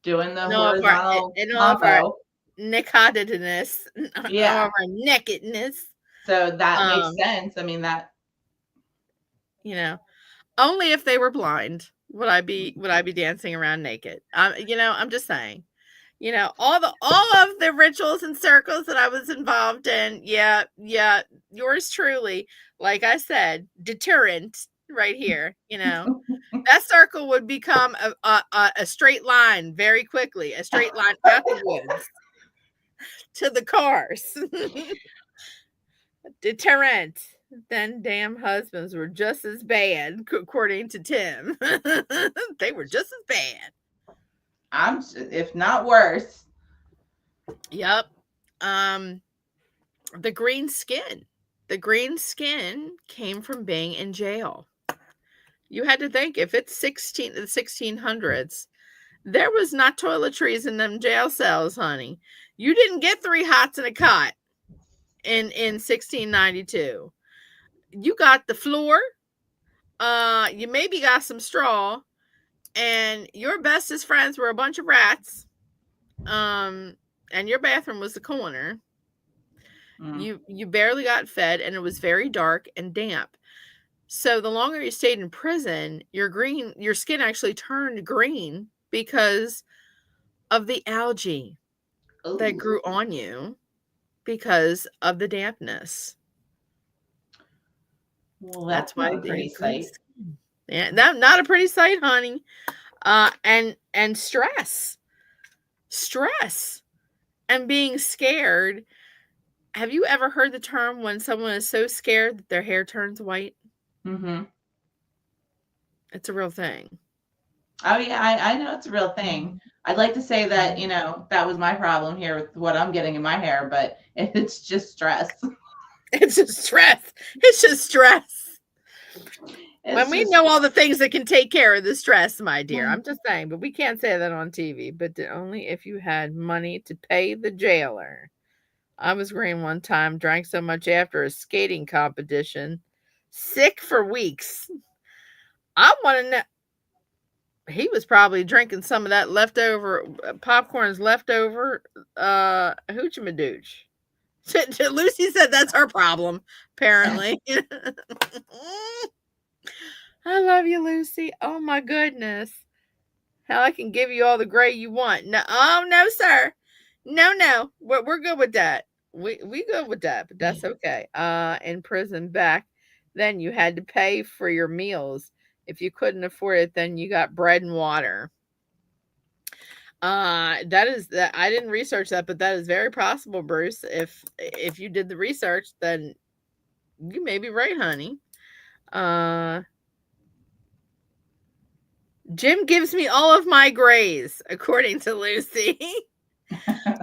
doing the and horizontal all of our combo. nakedness, all Yeah. of our nakedness. So that makes Um, sense. I mean, that you know, only if they were blind would I be dancing around naked. I'm just saying. All of the rituals and circles that I was involved in, yeah, yeah, yours truly, like I said, deterrent right here. That circle would become a straight line very quickly, a straight line out the woods to the cars. Deterrent. Then damn husbands were just as bad, according to Tim. They were just as bad. if not worse. Yep. Um, the green skin. The green skin came from being in jail. You had to think if it's the 1600s, there was not toiletries in them jail cells, honey. You didn't get three hots and a cot in 1692. You got the floor. You maybe got some straw, and your bestest friends were a bunch of rats. And your bathroom was the corner. Mm. You barely got fed, and it was very dark and damp. So the longer you stayed in prison, your skin actually turned green because of the algae that Ooh. grew on you because of the dampness. Well, That's that's why not a they pretty have green sight. skin. Yeah, not a pretty sight, honey. And stress. Stress and being scared. Have you ever heard the term when someone is so scared that their hair turns white? Mm-hmm. It's a real thing. Oh yeah, I know it's a real thing. I'd like to say that, that was my problem here with what I'm getting in my hair, but it's just stress. It's just stress. It's just stress. When It's we just know all the things that can take care of the stress, my dear. I'm just saying, but we can't say that on TV. But only if you had money to pay the jailer. I was green one time, drank so much after a skating competition, sick for weeks. I want to know. He was probably drinking some of that leftover popcorn's leftover hoochie madooch. Lucy said that's her problem, apparently. I love you, Lucy. Oh my goodness. Hell, I can give you all the gray you want. No, oh no, sir. No, no. We're good with that. We good with that, but that's okay. In prison back then you had to pay for your meals. If you couldn't afford it, then you got bread and water. That is that I didn't research that, but that is very possible, Bruce. If you did the research, then you may be right, honey. Uh Jim gives me all of my grays, according to Lucy.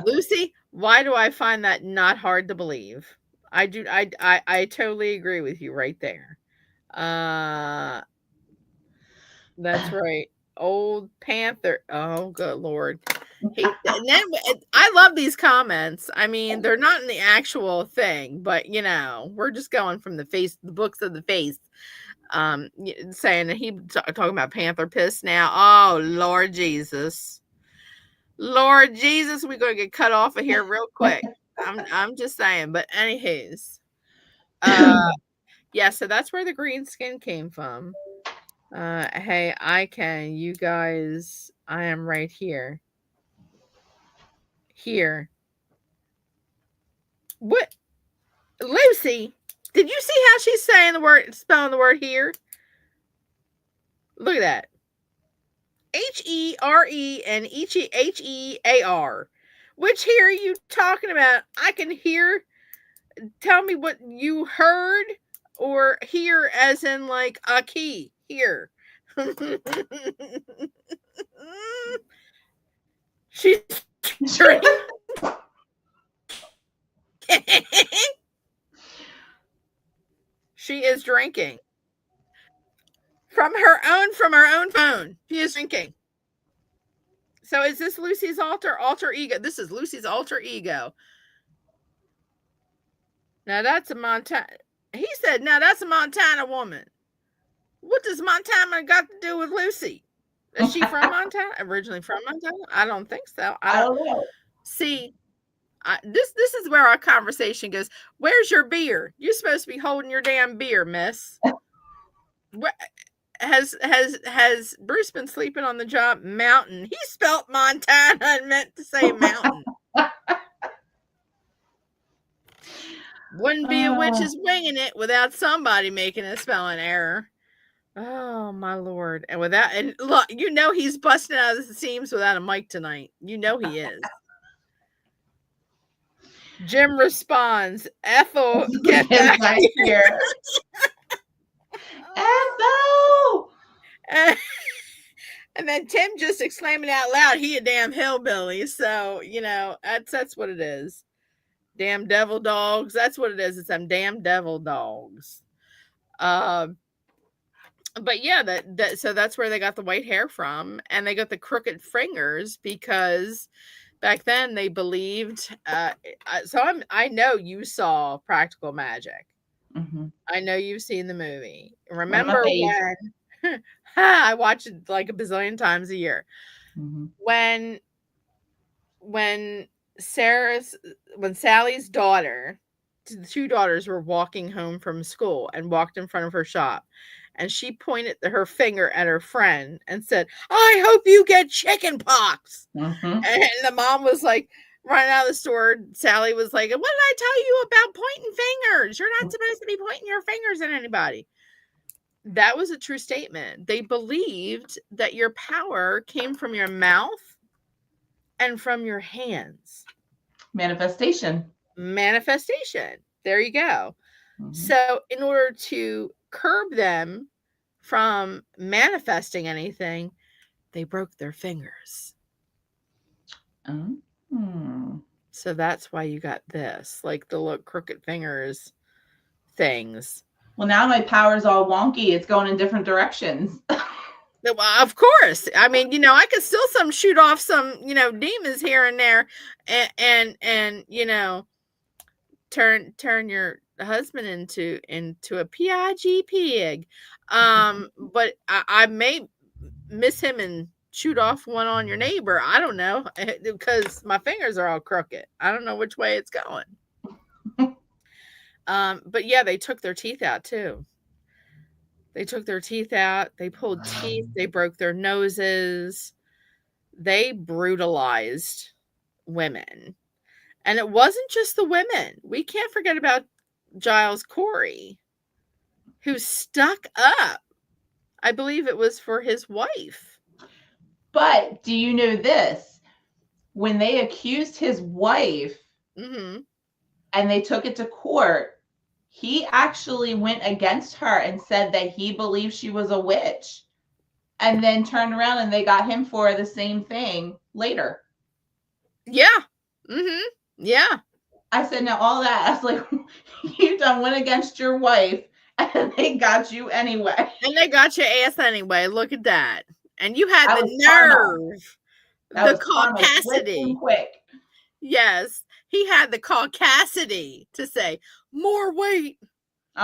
Lucy, why do I find that not hard to believe? I totally agree with you right there. Uh that's right. Old Panther. Oh, good Lord. And then I love these comments. I mean, they're not in the actual thing, but we're just going from the books of the face. Saying that he talking about Panther piss now. Oh, Lord Jesus. Lord Jesus, we're gonna get cut off of here real quick. I'm just saying, but anywho's, yeah. So that's where the green skin came from. Hey, you guys, I am right here. Here, what, Lucy? Did you see how she's saying the word, spelling the word here? Look at that. Here and Hear. Which here are you talking about? I can hear. Tell me what you heard, or hear as in like a key here. She's drinking. She is drinking from her own phone. She is drinking. So is this Lucy's alter ego? This is Lucy's alter ego. Now that's a Montana. He said, now that's a Montana woman. What does Montana got to do with Lucy? Is she from Montana? Originally from Montana? I don't think so. I don't know. See, this is where our conversation goes. Where's your beer? You're supposed to be holding your damn beer, miss. Where, has Bruce been sleeping on the job? Mountain. He spelt Montana and meant to say mountain. Wouldn't be a witch's winging it without somebody making a spelling error. Oh my Lord. And look, he's busting out of the seams without a mic tonight. You know he is. Jim responds, Ethel, get back here. Ethel! And then Tim just exclaiming out loud, he a damn hillbilly. So, that's what it is. Damn devil dogs. That's what it is. It's them damn devil dogs. But yeah, so that's where they got the white hair from, and they got the crooked fingers because back then they believed. I know you saw Practical Magic. Mm-hmm. I know you've seen the movie. Remember when I watch it like a bazillion times a year. Mm-hmm. When Sally's daughter, the two daughters were walking home from school and walked in front of her shop, and she pointed her finger at her friend and said, I hope you get chicken pox. Mm-hmm. And the mom was like, running out of the store. Sally was like, what did I tell you about pointing fingers? You're not supposed to be pointing your fingers at anybody. That was a true statement. They believed that your power came from your mouth and from your hands. Manifestation. There you go. Mm-hmm. So in order to curb them from manifesting anything, they broke their fingers. Mm-hmm. So that's why you got this, like the little crooked fingers things. Well, now my power's all wonky. It's going in different directions. Well, of course. I mean, I could still shoot off some, demons here and there, and turn your husband into a pig. But I may miss him and shoot off one on your neighbor. I don't know because my fingers are all crooked. I don't know which way it's going. But yeah, they took their teeth out too. They took their teeth out. They pulled teeth. They broke their noses. They brutalized women. And it wasn't just the women. We can't forget about Giles Corey, who stuck up. I believe it was for his wife. But do you know this? When they accused his wife Mm-hmm. and they took it to court, he actually went against her and said that he believed she was a witch, and then turned around and they got him for the same thing later. Yeah. Mm-hmm. Yeah. I said, now all that, I was like, you done went against your wife and they got you anyway. And they got your ass anyway. Look at that. And you had That the was karma. nerve, That the was karma, swift and caucasity. quick. Yes. He had the caucasity to say, more weight. The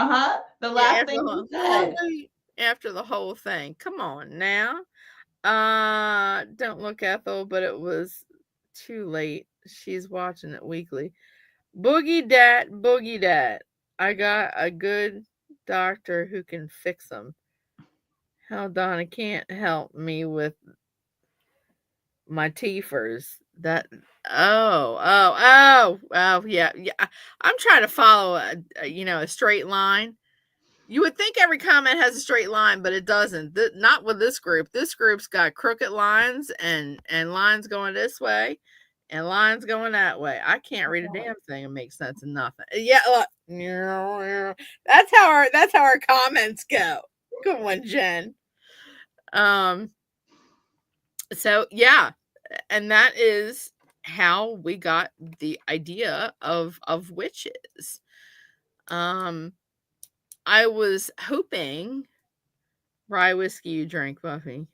Yeah, last after thing the, he more said. weight. After the whole thing. Come on now. Don't look Ethel, but it was too late. She's watching it weekly. Boogie dat. I got a good doctor who can fix them. Hell, Donna can't help me with my teethers. That yeah. I'm trying to follow a straight line. You would think every comment has a straight line, but it doesn't. Not with this group. This group's got crooked lines and lines going this way and lines going that way. I can't read a damn thing and make sense of nothing. Yeah, look. That's how our comments go. Good one, Jen. Um so yeah, and that is how we got the idea of witches. I was hoping rye whiskey you drank, Buffy.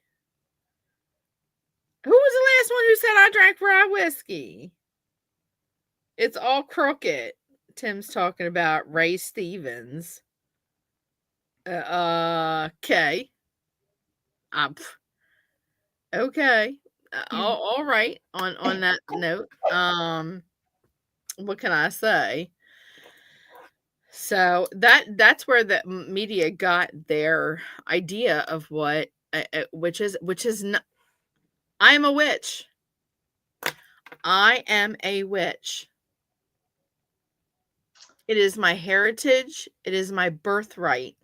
Who was the last one who said I drank rye whiskey? It's all crooked. Tim's talking about Ray Stevens. Okay. Okay. All right. On that note, what can I say? So that's where the media got their idea of what which is not. I am a witch. I am a witch. It is my heritage. It is my birthright.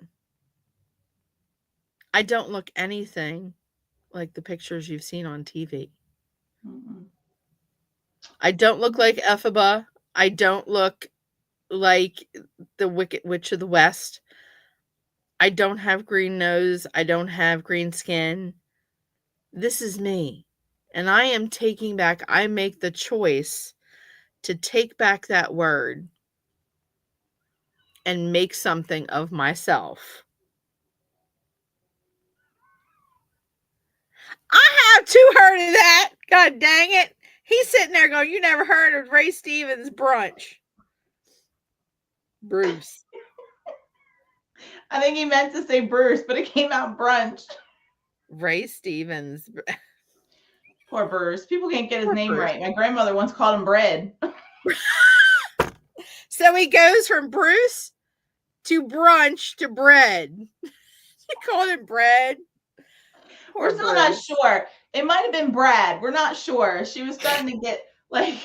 I don't look anything like the pictures you've seen on TV. Mm-mm. I don't look like Ephaba. I don't look like the Wicked Witch of the West. I don't have green nose. I don't have green skin. This is me. And I make the choice to take back that word and make something of myself. I have too heard of that. God dang it. He's sitting there going, you never heard of Ray Stevens brunch. Bruce. I think he meant to say Bruce, but it came out brunch. Ray Stevens. Poor Bruce. People can't get his Poor name Bruce. right. My grandmother once called him Bread. So he goes from Bruce to brunch to bread. You called him bread. Poor We're still not Bruce. sure. It might have been Brad. We're not sure. She was starting to get like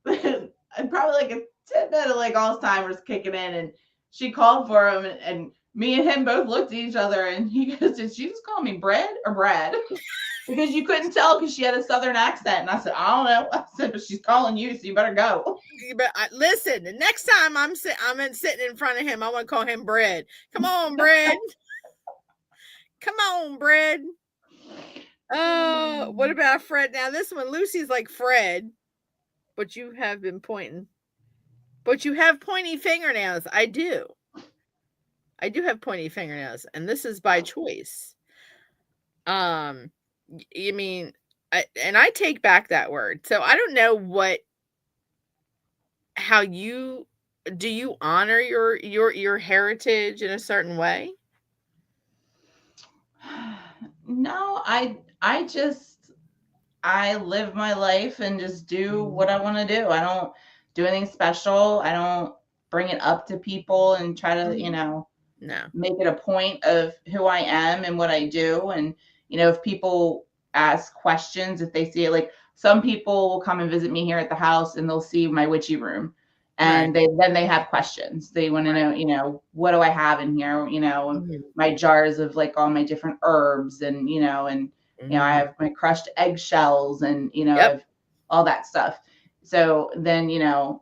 probably like a tidbit of like Alzheimer's kicking in, and she called for him, and me and him both looked at each other, and he goes, "Did she just call me Bread or Brad?" Because you couldn't tell because she had a southern accent, and I said, "I don't know." I said, "But she's calling you, so you better go." But listen, the next time I'm sitting in front of him, I want to call him Bread. Come on, Bread. Come on, Bread. Oh, what about Fred? Now this one, Lucy's like Fred, but you have been pointing. But you have pointy fingernails. I do. I do have pointy fingernails, and this is by choice. I mean, I take back that word. So I don't know how you do you honor your heritage in a certain way? No, I just I live my life and just do Mhm. what I want to do. I don't do anything special. I don't bring it up to people and try to, No. make it a point of who I am and what I do. And, if people ask questions, if they see it, like some people will come and visit me here at the house and they'll see my witchy room. Right. And they have questions. They want to know, what do I have in here? Mhm. My jars of like all my different herbs and, I Mhm. have my crushed eggshells and, I Yep. have all that stuff. So then,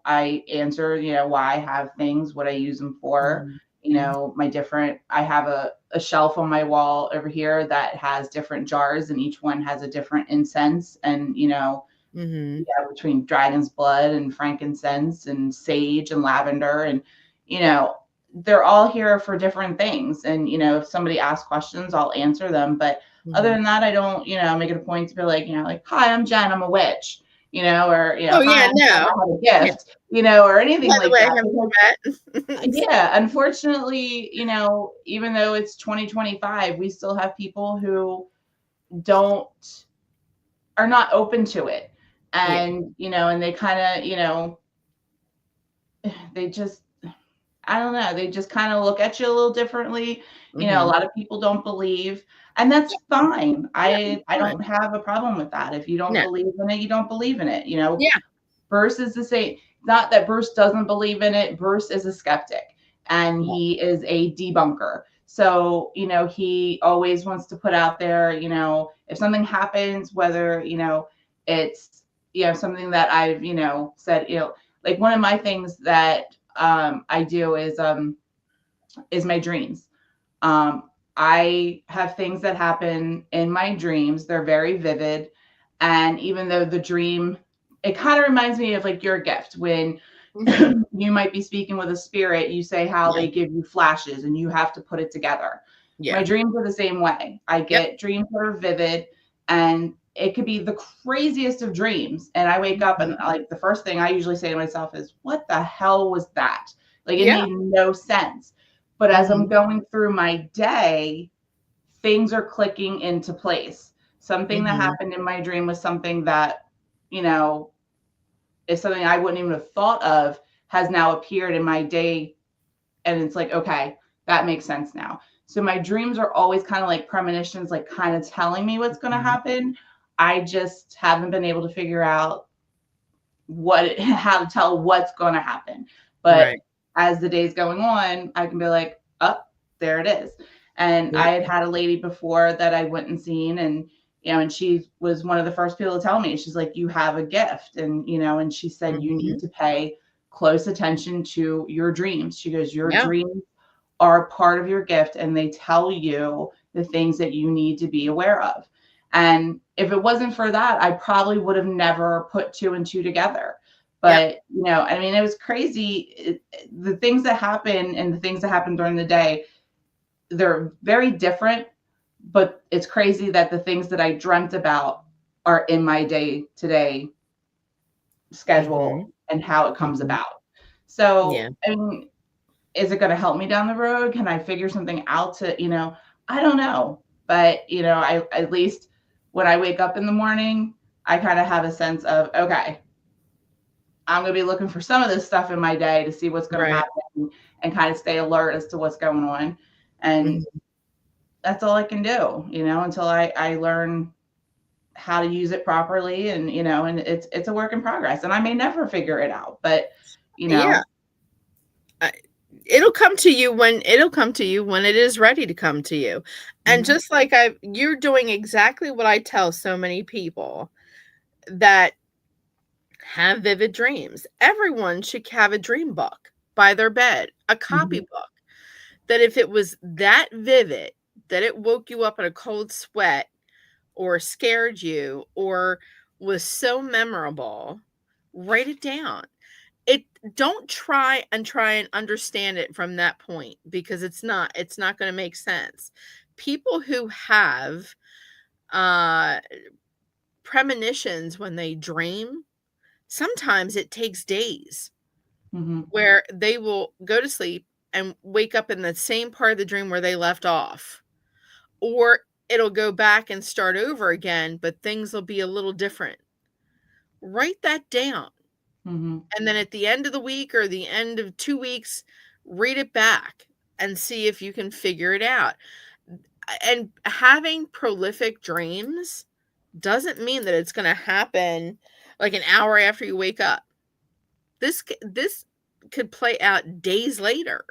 I answer, why I have things, what I use them for, Mhm. Mhm. I have a shelf on my wall over here that has different jars and each one has a different incense and, Mhm. between dragon's blood and frankincense and sage and lavender and, you know, they're all here for different things. And, if somebody asks questions, I'll answer them. But other Mhm. than that, I don't, make it a point to be like, like, hi, I'm Jen, I'm a witch, or, Oh, hi, yeah, I'm Jen, no. I have a Yeah. gift, or anything By the like way, I that. haven't met. Yeah, unfortunately, even though it's 2025, we still have people who don't are not open to it. Yeah. And, and they kind of, they just I don't know, they just kind of look at you a little differently. A Mhm. lot of people don't believe, and that's fine. Yeah, I fine. don't have a problem with that. If you don't No. believe in it, you don't believe in it. Yeah. Bruce is the same. Not that Bruce doesn't believe in it. Bruce is a skeptic and Yeah. he is a debunker. So, he always wants to put out there, if something happens, whether, it's, something that I've, said, like one of my things that I do is my dreams. I have things that happen in my dreams. They're very vivid. And even though the dream, it kind of reminds me of like your gift when Mhm. you might be speaking with a spirit, you say how Yeah. they give you flashes and you have to put it together. My Yeah. dreams are the same way. I Yep. get dreams that are vivid and it could be the craziest of dreams. And I wake up and Mhm. like the first thing I usually say to myself is, what the hell was that? Like it Yeah. made no sense. But as I'm Mhm. going through my day, things are clicking into place. Something that Mhm. happened in my dream was something that, you know, is something I wouldn't even have thought of has now appeared in my day. And it's like, okay, that makes sense now. So my dreams are always kind of like premonitions, like kind of telling me what's going to Mhm. happen. I just haven't been able to figure out how to tell what's going to happen. But Right. as the day's going on, I can be like, oh, there it is. And Yep. I had a lady before that I went and seen, and and she was one of the first people to tell me, she's like, you have a gift, and and she said you need Mhm. to pay close attention to your dreams. She goes, your Yeah. dreams are part of your gift, and they tell you the things that you need to be aware of. And if it wasn't for that, I probably would have never put two and two together. Yep. But, I mean, it was crazy. The things that happen and the things that happen during the day, they're very different, but it's crazy that the things that I dreamt about are in my day to day schedule Mhm. and how it comes Mhm. about. So, Yeah. I mean, is it going to help me down the road? Can I figure something out to, I don't know. But, I at least when I wake up in the morning, I kind of have a sense of, okay, I'm going to be looking for some of this stuff in my day to see what's going to Right. happen and kind of stay alert as to what's going on. And Mhm. that's all I can do, until I learn how to use it properly. And, and it's a work in progress and I may never figure it out, but, you Yeah. know, I it'll come to you when it is ready to come to you. And mhm, just like you're doing exactly what I tell so many people that have vivid dreams. Everyone should have a dream book by their bed, a mhm, copybook that if it was that vivid, that it woke you up in a cold sweat or scared you or was so memorable, write it down. It Don't try and understand it from that point because it's not going to make sense. People who have uh premonitions when they dream, sometimes it takes days mhm, where they will go to sleep and wake up in the same part of the dream where they left off. Or it'll go back and start over again, but things will be a little different. Write that down. Mm-hmm. And then at the end of the week or the end of 2 weeks, read it back and see if you can figure it out. And having prolific dreams doesn't mean that it's going to happen like an hour after you wake up. This could play out days later,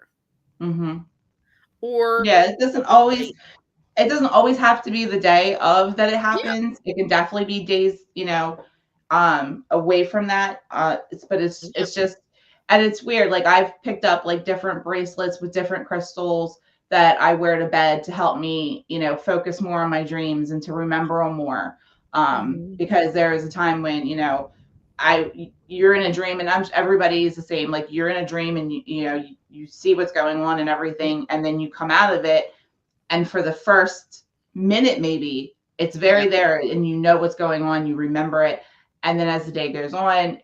Mm-hmm. or Yeah, overnight. it doesn't always have to be the day of that it Yeah, happens. It can definitely be days, away from that. But yeah, it's just, and it's weird. Like I've picked up like different bracelets with different crystals that I wear to bed to help me, focus more on my dreams and to remember them more. mhm, Because there is a time when, you're in a dream, and everybody is the same. Like you're in a dream and you see what's going on and yeah, everything, and then you come out of it, and for the first minute maybe it's yeah, very there and you know what's going on, you remember it, and then as the day goes on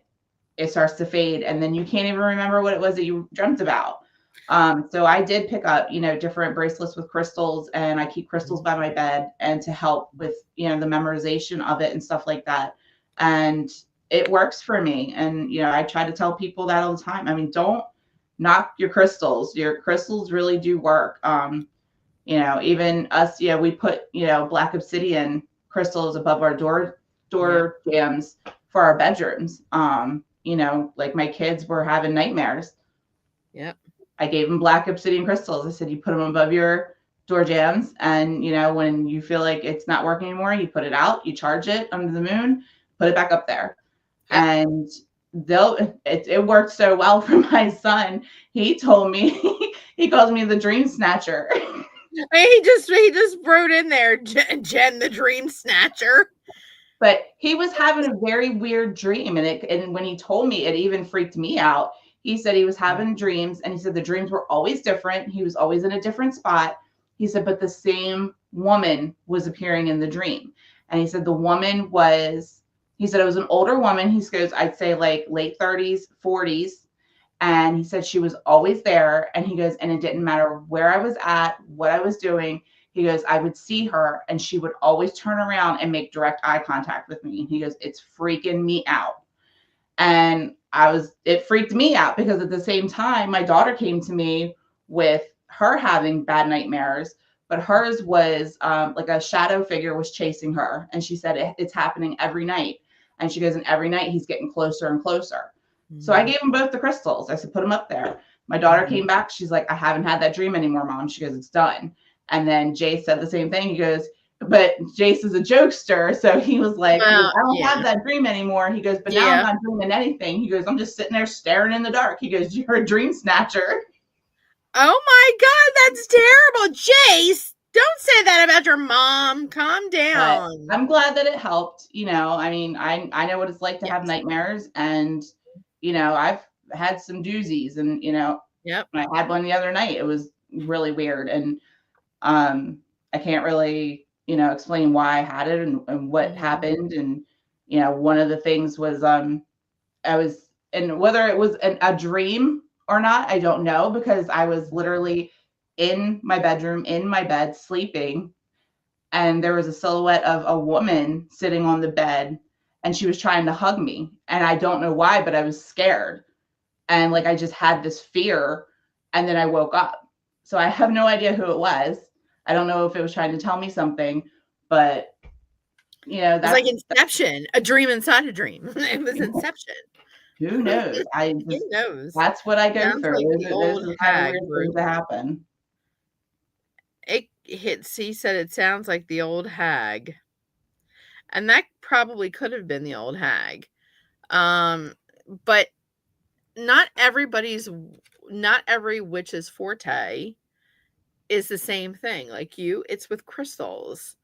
it starts to fade, and then you can't even remember what it was that you dreamt about. So I did pick up different bracelets with crystals, and I keep crystals by my bed and to help with the memorization of it and stuff like that, and it works for me. And I try to tell people that all the time. I mean, don't knock your crystals really do work. Even us, we put, black obsidian crystals above our yep, door jams for our bedrooms. Like my kids were having nightmares. yep, I gave them black obsidian crystals. I said, you put them above your door jams, and when you feel like it's not working anymore, you put it out, you charge it under the moon, put it back up there. yep. And it worked so well for my son. He told me he calls me the dream snatcher. He just wrote in there, Jen the dream snatcher. But he was having a very weird dream, and when he told me, it even freaked me out. He said he was having dreams, and he said the dreams were always different. He was always in a different spot. He said, but the same woman was appearing in the dream. And he said the woman was, he said it was an older woman. He goes, I'd say like late 30s, 40s. And he said she was always there. And he goes, and it didn't matter where I was at, what I was doing. He goes, I would see her and she would always turn around and make direct eye contact with me. And he goes, it's freaking me out. And it freaked me out because at the same time, my daughter came to me with her having bad nightmares, but hers was like a shadow figure was chasing her. And she said, it's happening every night. And she goes, and every night he's getting closer and closer. So I Mhm, gave them both the crystals. I said, put them up there. My daughter mhm. came back. She's like, I haven't had that dream anymore, Mom. She goes, it's done. And then Jace said the same thing. He goes, but Jace is a jokester. So he was like, Well, I don't have yeah, that dream anymore. He goes, but now I'm yeah. not dreaming anything. He goes, I'm just sitting there staring in the dark. He goes, you're a dream snatcher. Oh my God, that's terrible, Jace. Don't say that about your mom. Calm But down. I'm glad that it helped. I mean, I know what it's like to have Yes. nightmares, and, I've had some doozies, and, Yep. when I had one the other night, it was really weird. And I can't really, explain why I had it, and what Mhm. happened. And, one of the things was, I was, and whether it was a dream or not, I don't know, because I was literally in my bedroom, in my bed, sleeping, and there was a silhouette of a woman sitting on the bed, and she was trying to hug me. And I don't know why, but I was scared. And like I just had this fear, and then I woke up. So I have no idea who it was. I don't know if it was trying to tell me something, but It's like that's Inception, a dream inside a dream. It was Inception. who knows. I Who just knows? That's what I go Sounds through. like the This old is kind of hag weird things group. that happen. He said it sounds like the old hag. And that probably could have been the old hag. Um, but not everybody's not every witch's forte is the same thing. Like you, it's with crystals.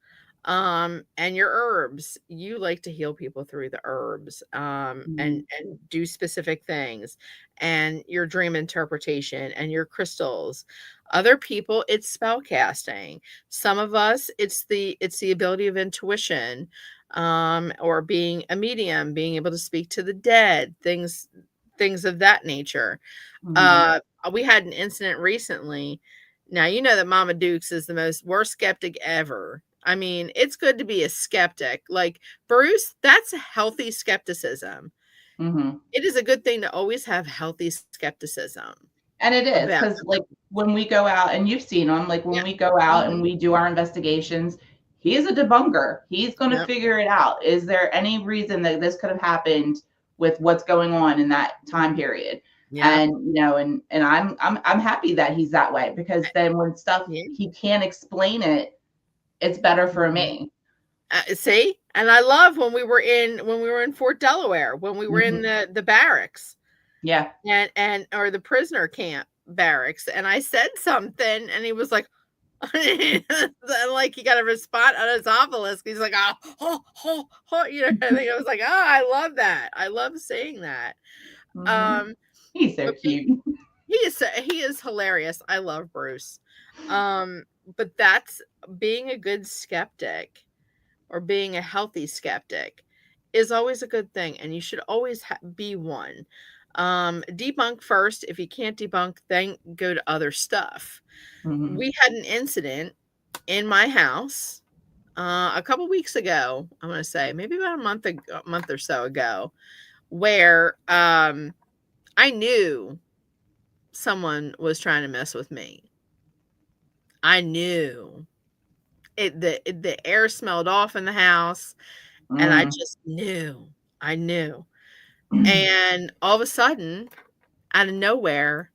And your herbs. You like to heal people through the herbs, Mhm, and do specific things, and your dream interpretation and your crystals. Other people, it's spell casting. Some of us, it's the ability of intuition, or being a medium, being able to speak to the dead, things of that nature. mhm, Uh, we had an incident recently. Now, you know that Mama Dukes is the most worst skeptic ever. I mean, it's good to be a skeptic. Like Bruce, that's a healthy skepticism. Hmm. It is a good thing to always have healthy skepticism And it is about because, like, when we go out, and you've seen him, like when yeah. we go out and Mhm. we do our investigations, he's a debunker. He's going to Yep. figure it out. Is there any reason that this could have happened with what's going on in that time period? Yep. And and I'm happy that he's that way, because then when stuff Yeah. he can't explain it, it's better for Mhm. me. See? And I love when we were in Fort Delaware, when we were in Hmm. the barracks Yeah. and or the prisoner camp barracks, and I said something, and he was like, like he got a response on his obelisk. He's like, you know. I think I was like, oh, I love that. I love seeing that. Hmm. Um, He's so but cute. he is hilarious. I love Bruce. Um, but that's being a good skeptic or being a healthy skeptic is always a good thing, and you should always be one. Debunk first. If you can't debunk, then go to other stuff. Hmm. We had an incident in my house a couple weeks ago. I'm going to say maybe about a month or so ago, where I knew someone was trying to mess with me. I knew it. The air smelled off in the house, and I Mm. just knew. I knew. And all of a sudden, out of nowhere,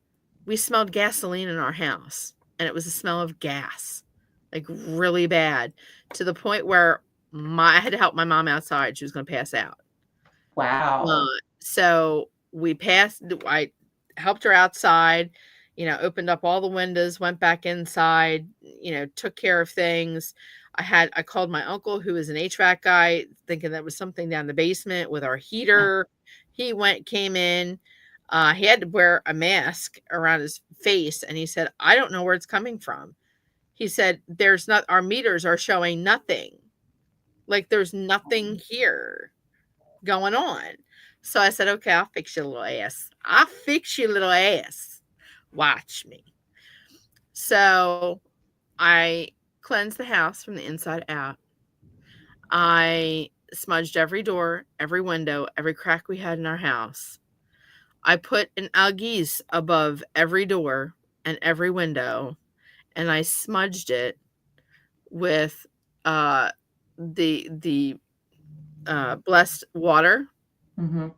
we smelled gasoline in our house, and it was the smell of gas, like really bad, to the point where I had to help my mom outside. She was going to pass out. Wow. So we passed. I helped her outside. Opened up all the windows, went back inside. Took care of things. I called my uncle, who is an HVAC guy, thinking that was something down the basement with our heater. Came in. He had to wear a mask around his face, and he said, "I don't know where it's coming from." He said, "There's not. Our meters are showing nothing. Like there's nothing here going on." So I said, "Okay, I'll fix your little ass. I'll fix your little ass. Watch me." So I cleansed the house from the inside out. I smudged every door, every window, every crack we had in our house. I put an algis above every door and every window, and I smudged it with uh, the blessed water. Hmm.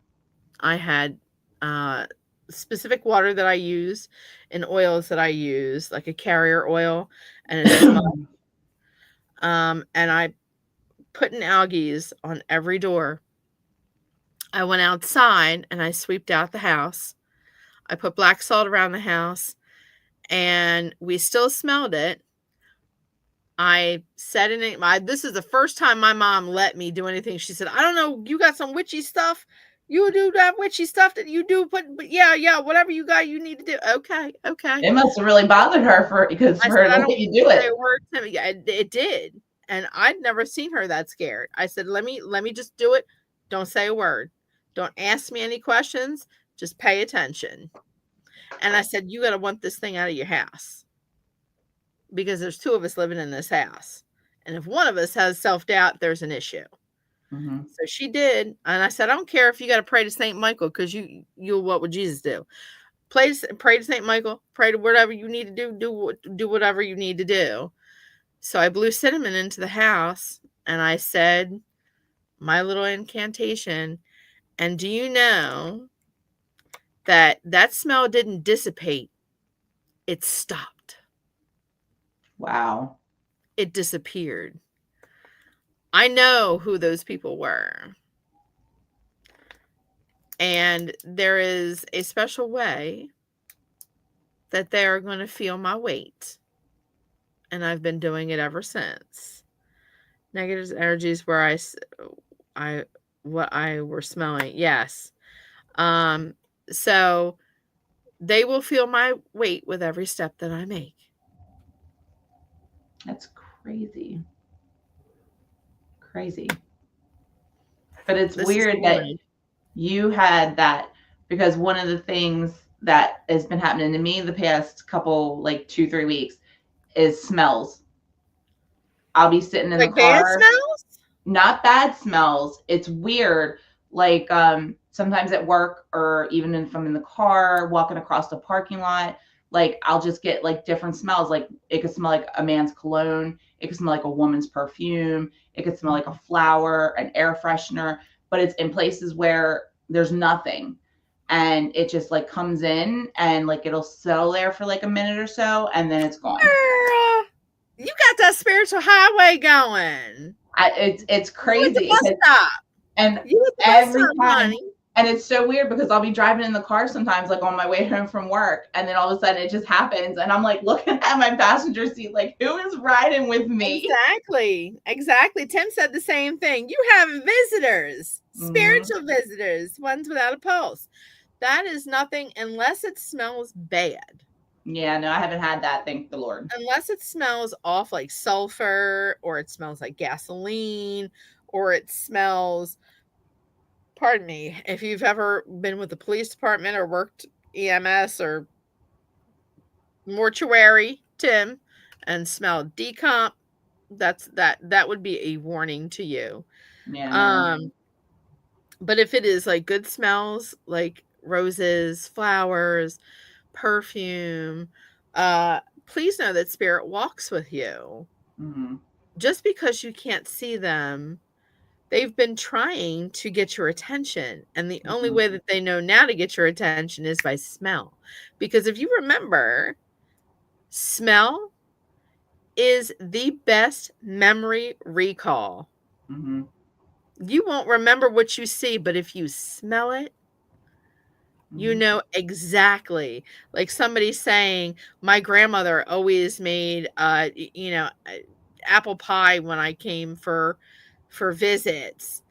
I had uh, specific water that I use and oils that I use, like a carrier oil and a smudge. And I put an algaes on every door. I went outside and I sweeped out the house. I put black salt around the house, and we still smelled it. I said in it, this is the first time my mom let me do anything. She said, "I don't know, you got some witchy stuff. You do that witchy stuff that you do, but yeah, whatever you got, you need to do." Okay, okay. It must have really bothered her I for said, her to "I let don't you you do say it. a word to me." Yeah, it did. And I'd never seen her that scared. I said, let me just do it. Don't say a word. Don't ask me any questions. Just pay attention. And I said, "You got to want this thing out of your house, because there's two of us living in this house. And if one of us has self-doubt, there's an issue." Hmm. So she did. And I said, "I don't care if you got to pray to St. Michael, because you what would Jesus do? Pray to St. Michael, pray to whatever you need to do, do whatever you need to do." So I blew cinnamon into the house, and I said my little incantation. And do you know that that smell didn't dissipate? It stopped. Wow. It disappeared. I know who those people were. And there is a special way that they are going to feel my weight. And I've been doing it ever since. Negative energies where I, what I were smelling. Yes. Um, so they will feel my weight with every step that I make. That's crazy. Crazy. But it's This is weird that one. you had that, because one of the things that has been happening to me the past couple, like 2, 3 weeks, is smells. I'll be sitting in the Like bad car. smells? Not bad smells. It's weird. Like sometimes at work or even if I'm in the car walking across the parking lot, like I'll just get like different smells. Like it could smell like a man's cologne, it could smell like a woman's perfume, it could smell like a flower, an air freshener, but it's in places where there's nothing. And it just like comes in and like it'll settle there for like a minute or so and then it's gone. Girl, you got that spiritual highway going. It's You at the crazy. bus stop. And You at the bus every stop, time, honey. and it's so weird because I'll be driving in the car sometimes, like on my way home from work, and then all of a sudden it just happens, and I'm like looking at my passenger seat, like who is riding with me? Exactly. Tim said the same thing. You have visitors, spiritual visitors, ones without a pulse. That is nothing unless it smells bad. Yeah, no, I haven't had that, thank the Lord. Unless it smells off like sulfur, or it smells like gasoline, or it smells, pardon me, if you've ever been with the police department or worked EMS or mortuary, Tim, and smelled decomp, that would be a warning to you. Yeah. No. But if it is like good smells, like roses, flowers, perfume, please know that spirit walks with you. Mm-hmm. Just because you can't see them, they've been trying to get your attention. And the only way that they know now to get your attention is by smell. Because if you remember, smell is the best memory recall. Mm-hmm. You won't remember what you see, but if you smell it, you know exactly. Like somebody saying, my grandmother always made, apple pie when I came for visits,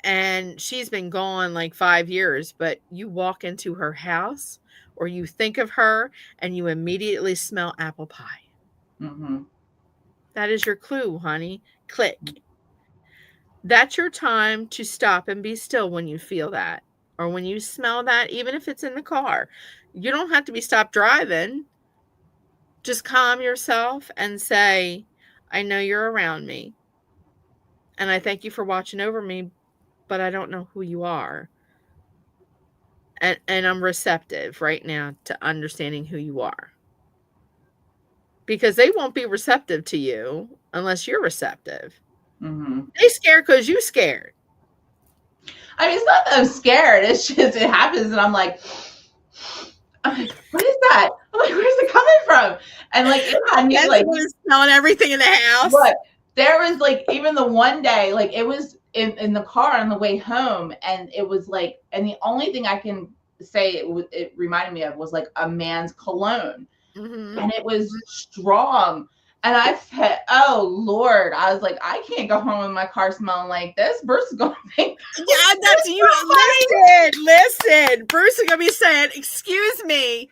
and she's been gone like 5 years, but you walk into her house or you think of her and you immediately smell apple pie. Mm-hmm. That is your clue, honey. Click. That's your time to stop and be still when you feel that, or when you smell that, even if it's in the car. You don't have to be stopped driving. Just calm yourself and say, I know you're around me, and I thank you for watching over me, but I don't know who you are. And I'm receptive right now to understanding who you are. Because they won't be receptive to you unless you're receptive. Mm-hmm. They scared because you scared. I mean, it's not that I'm scared. It's just it happens, and I'm like, what is that? I'm like, where's it coming from? And like it had me like smelling everything in the house. Look, there was like even the one day, like it was in the car on the way home, and it was like, and the only thing I can say it reminded me of was like a man's cologne, and it was strong. And I said, "Oh Lord!" I was like, "I can't go home with my car smelling like this. Bruce is going to think." Yeah, that's you. Listen. Bruce is gonna be saying, "Excuse me,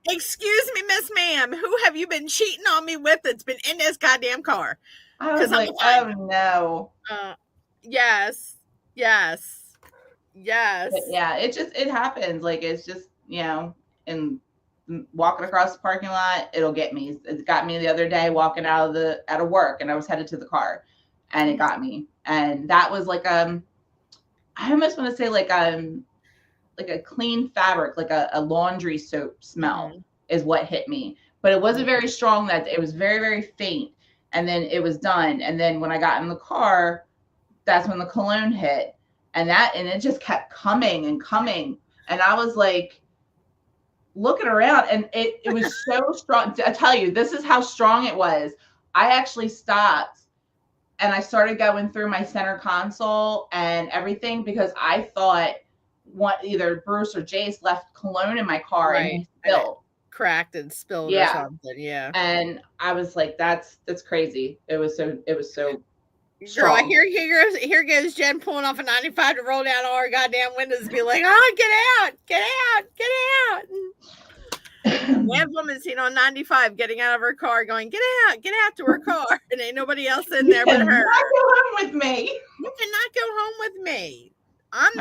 Miss Ma'am. Who have you been cheating on me with? That's been in this goddamn car." I was like, "Oh no." Yes. But yeah, it happens. Like it's just and walking across the parking lot, it'll get me. It got me the other day walking out of work, and I was headed to the car, and it got me. And that was like I almost want to say like a clean fabric, like a laundry soap smell is what hit me. But it wasn't very strong. That it was very, very faint, and then it was done. And then when I got in the car, that's when the cologne hit, and it just kept coming and coming, and I was like looking around, and it was so strong. I tell you, this is how strong it was. I actually stopped and I started going through my center console and everything because I thought either Bruce or Jace left cologne in my car and he spilled. Cracked and spilled or something. Yeah. And I was like, that's crazy. It was so Girl, here goes Jen pulling off a 95 to roll down all our goddamn windows and be like, oh, get out. One woman seen on 95 getting out of her car going, get out to her car. And ain't nobody else in there but her. You cannot go home with me. You cannot go home with me. I'm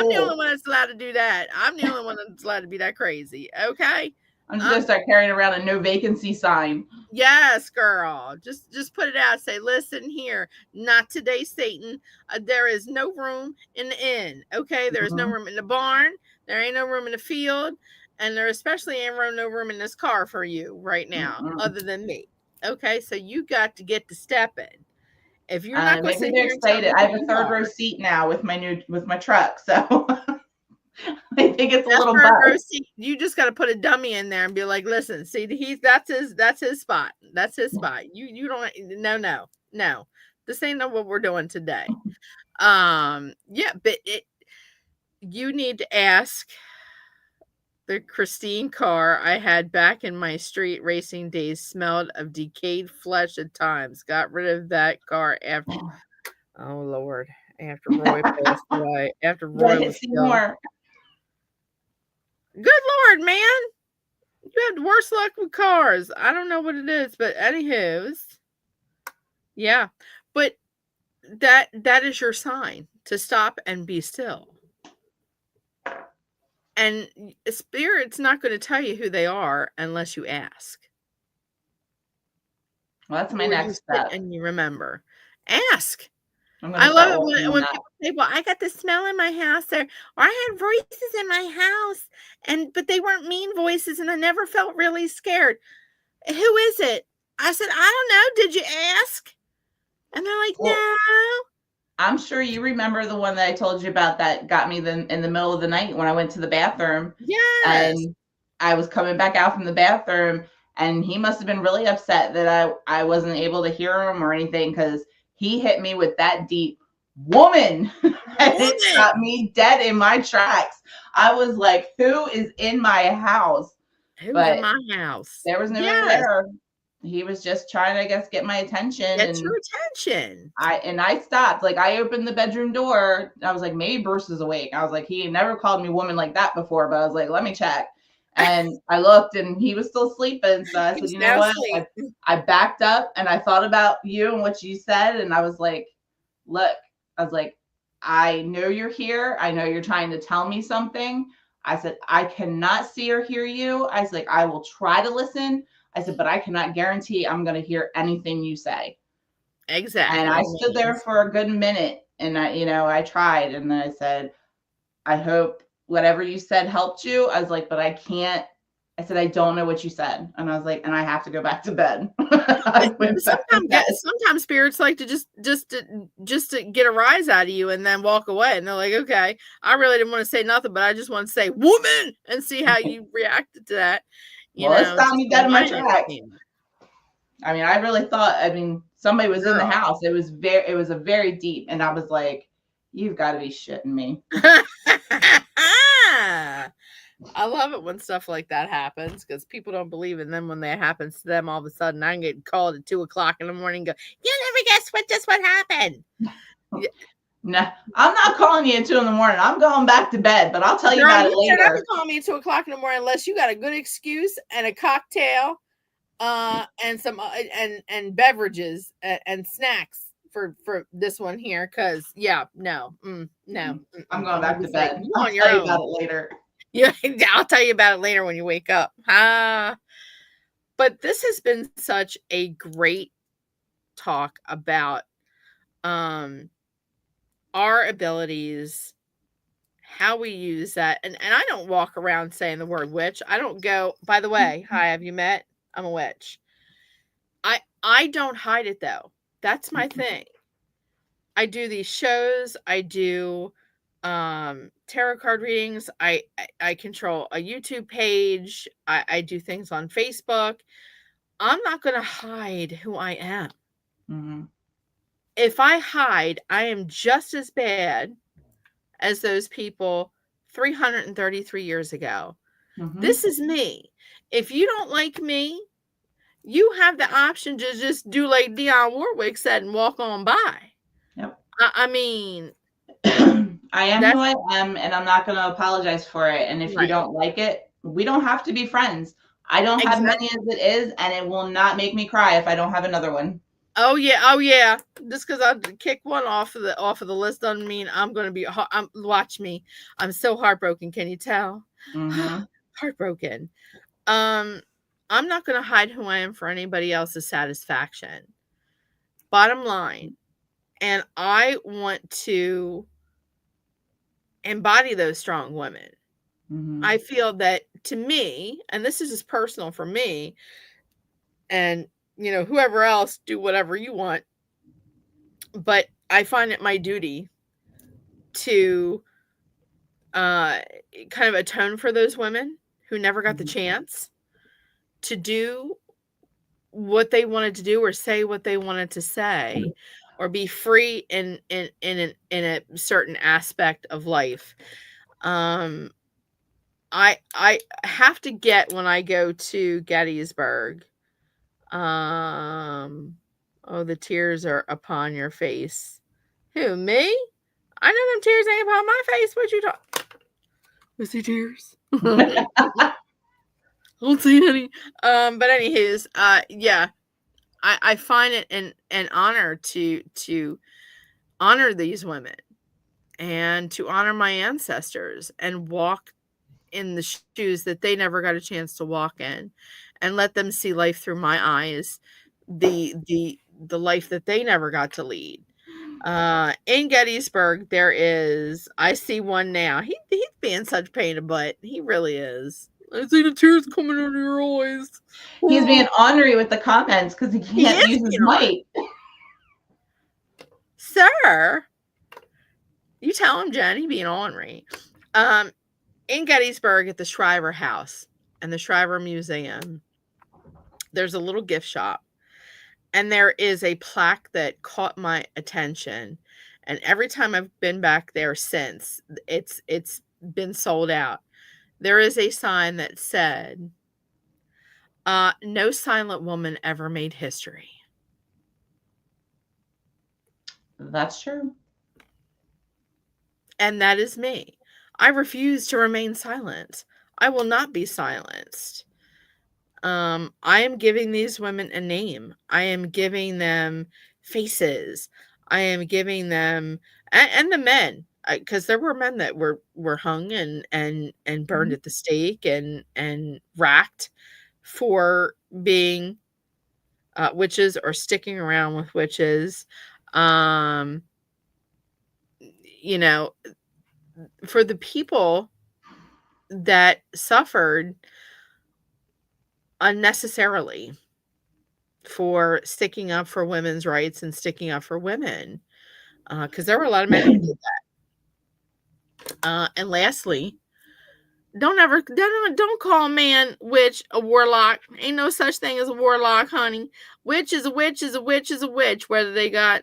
the only one that's allowed to do that. I'm the only one that's allowed to be that crazy. Okay? I'm just gonna start carrying around a no vacancy sign. Yes, girl. Just put it out. Say, listen here. Not today, Satan. There is no room in the inn. Okay, there is no room in the barn. There ain't no room in the field, and there especially ain't no room in this car for you right now, other than me. Okay, so you got to get to stepping. If you're not going to Maybe sit they're here and tell excited. me I who have a you third row are, seat now with my truck, so I think it's a that little third row buzz. seat, you just got to put a dummy in there and be like, listen, see, that's his spot. That's his spot. You don't, no. This ain't what we're doing today. Yeah, but you need to ask. The Christine car I had back in my street racing days smelled of decayed flesh at times. Got rid of that car after, oh Lord, after Roy passed away. After You gotta Roy hit was killed. Seymour. Good Lord, man. You have the worst luck with cars. I don't know what it is, but anywho's, yeah. But that is your sign to stop and be still. And spirit's not going to tell you who they are unless you ask. Well, that's my Or you next sit step. and you remember. Ask. I'm I gonna love start it working on when that. people say, "Well, I got the smell in my house," or "I had voices in my house, but they weren't mean voices, and I never felt really scared." Who is it? I said, "I don't know. Did you ask?" And they're like, Well, "No." I'm sure you remember the one that I told you about that got me in the middle of the night when I went to the bathroom, Yes. and I was coming back out from the bathroom, and he must have been really upset that I wasn't able to hear him or anything, because he hit me with that deep woman, and it stopped me dead in my tracks. I was like, who is in my house? Who's in But my house? there was nobody Yes. there. He was just trying to, I guess, get my attention. Get your And attention. I stopped. Like, I opened the bedroom door. I was like, maybe Bruce is awake. I was like, he never called me woman like that before, but I was like, let me check. And I looked and he was still sleeping. So I said, He's you know now what? asleep. I backed up and I thought about you and what you said. And I was like, look, I was like, I know you're here. I know you're trying to tell me something. I said, I cannot see or hear you. I was like, I will try to listen. I said, but I cannot guarantee I'm going to hear anything you say. Exactly. And I stood there for a good minute and I tried, and then I said, I hope whatever you said helped you. I was like, but I can't. I said, I don't know what you said. And I was like, and I have to go back to bed. I went back to bed. Sometimes spirits like to just to get a rise out of you and then walk away. And they're like, okay, I really didn't want to say nothing, but I just want to say woman and see how you reacted to that. Well, it stopped me dead in my tracks. I mean, I really thought, somebody was in the house. It was a very deep, and I was like, you've got to be shitting me. I love it when stuff like that happens because people don't believe it. And then when that happens to them, all of a sudden I get called at 2:00 in the morning and go, you never guess what happened. No, I'm not calling you at 2 a.m. I'm going back to bed, but I'll tell you about it later. You're not going to call me at 2:00 in the morning unless you got a good excuse and a cocktail and some and beverages and snacks for this one here. Because no. I'm going back to bed. You I'll on your tell you own. about it later. Yeah, I'll tell you about it later when you wake up. But this has been such a great talk about our abilities, how we use that. And I don't walk around saying the word witch. I don't go, by the way, hi, have you met? I'm a witch. I don't hide it though. That's my thing. I do these shows. I do tarot card readings. I control a YouTube page. I do things on Facebook. I'm not going to hide who I am. Mm-hmm. If I hide, I am just as bad as those people 333 years ago. Mm-hmm. This is me. If you don't like me, you have the option to just do like Dionne Warwick said and walk on by. Yep. I mean, I am who I am, and I'm not going to apologize for it. And if you don't like it, we don't have to be friends. I don't have many as it is, and it will not make me cry if I don't have another one. Oh yeah. Just because I kick one off of the list doesn't mean I'm going to be. Watch me. I'm so heartbroken. Can you tell? Mm-hmm. Heartbroken. I'm not going to hide who I am for anybody else's satisfaction. Bottom line. And I want to embody those strong women. Mm-hmm. I feel that to me, and this is just personal for me, and whoever else, do whatever you want, but I find it my duty to kind of atone for those women who never got the chance to do what they wanted to do or say what they wanted to say or be free in a certain aspect of life. I have to get, when I go to Gettysburg, oh, the tears are upon your face. Who, me? I know them tears ain't upon my face. What you talk? I see tears. I don't see any. But anywho's, yeah, I find it an honor to honor these women and to honor my ancestors and walk in the shoes that they never got a chance to walk in, and let them see life through my eyes, the life that they never got to lead. In Gettysburg, I see one now. He's being such pain in the butt. He really is. I see the tears coming out of your eyes. He's being ornery with the comments because he can't use his mic. Sir, you tell him, Jen, he being ornery. In Gettysburg at the Shriver House and the Shriver Museum, there's a little gift shop. And there is a plaque that caught my attention. And every time I've been back there since, it's been sold out. There is a sign that said, no silent woman ever made history. That's true. And that is me. I refuse to remain silent. I will not be silenced. I am giving these women a name. I am giving them faces. I am giving them, and the men, because there were men that were hung and burned at the stake and racked for being witches or sticking around with witches. For the people that suffered unnecessarily for sticking up for women's rights and sticking up for women, because there were a lot of men who did that. And lastly, don't call a man witch a warlock. Ain't no such thing as a warlock, honey. Witch is a witch is a witch is a witch. Whether they got,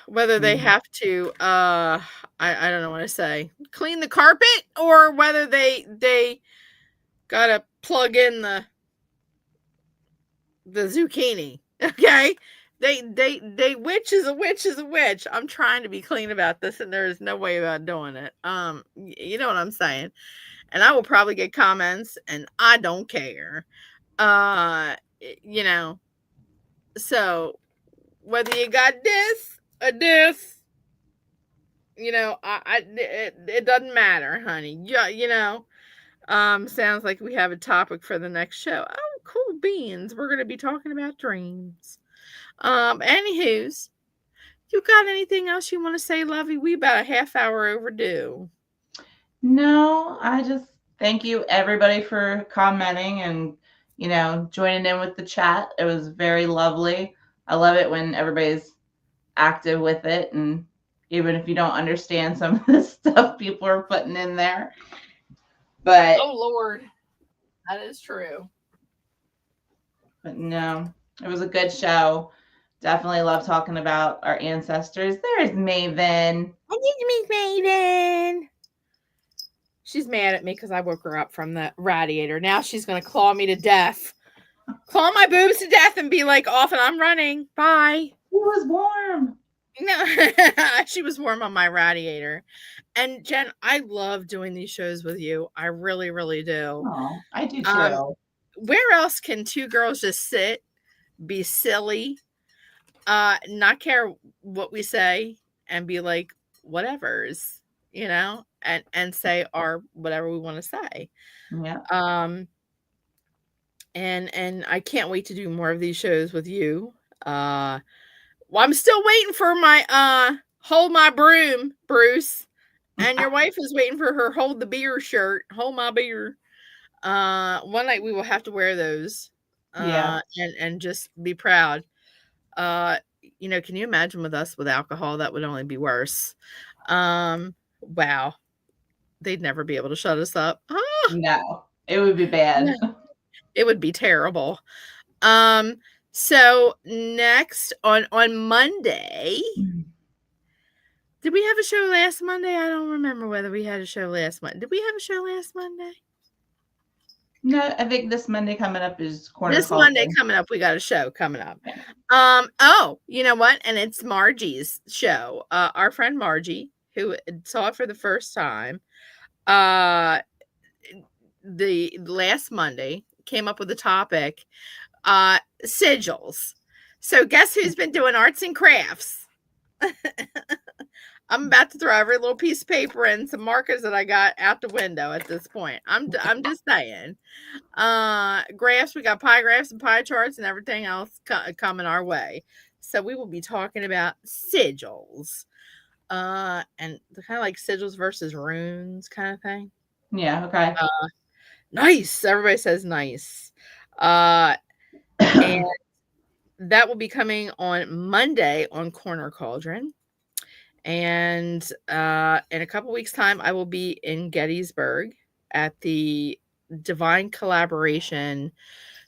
whether they have to, I don't know what to say, clean the carpet, or whether they gotta plug in the zucchini. Okay. They witch is a witch is a witch. I'm trying to be clean about this, and there is no way about doing it. You know what I'm saying? And I will probably get comments, and I don't care. So whether you got this or this, it doesn't matter, honey. Yeah, sounds like we have a topic for the next show. Oh, cool beans. We're going to be talking about dreams. Anywho's, you got anything else you want to say, Lovey? We about a half hour overdue. No, I just thank you everybody for commenting and, joining in with the chat. It was very lovely. I love it when everybody's active with it. And even if you don't understand some of the stuff people are putting in there. But oh, Lord, that is true. But no, it was a good show. Definitely love talking about our ancestors. There's Maven. I need to meet Maven. She's mad at me because I woke her up from the radiator. Now she's going to claw me to death. Claw my boobs to death and be like, off and I'm running. Bye. It was warm. No, she was warm on my radiator. And Jen, I love doing these shows with you. I really, really do. Oh, I do too. Where else can two girls just sit, be silly, not care what we say, and be like, whatevers? and say our whatever we want to say. Yeah. Um, and I can't wait to do more of these shows with you. Well, I'm still waiting for my hold my broom, Bruce. And your wife is waiting for her hold the beer shirt. Hold my beer. One night we will have to wear those. Yeah. And just be proud. Uh, can you imagine with us with alcohol? That would only be worse. Wow. They'd never be able to shut us up. Ah, No, it would be bad. it would be terrible. Um, so next on Monday, did we have a show last Monday? I don't remember whether we had a show last Monday. Did we have a show last Monday? No, I think this Monday coming up is Corner This Monday Cauldron. coming up, we got a show coming up. Yeah. Oh, you know what? And it's Margie's show. Our friend Margie, who saw it for the first time, the last Monday came up with a topic, sigils. So guess who's been doing arts and crafts? I'm about to throw every little piece of paper and some markers that I got out the window at this point. I'm just saying. Graphs, we got pie graphs and pie charts and everything else coming our way. So we will be talking about sigils. And kind of like sigils versus runes kind of thing. Yeah, okay. Nice. Everybody says nice. And that will be coming on Monday on Corner Cauldron. And in a couple weeks' time, I will be in Gettysburg at the Divine Collaboration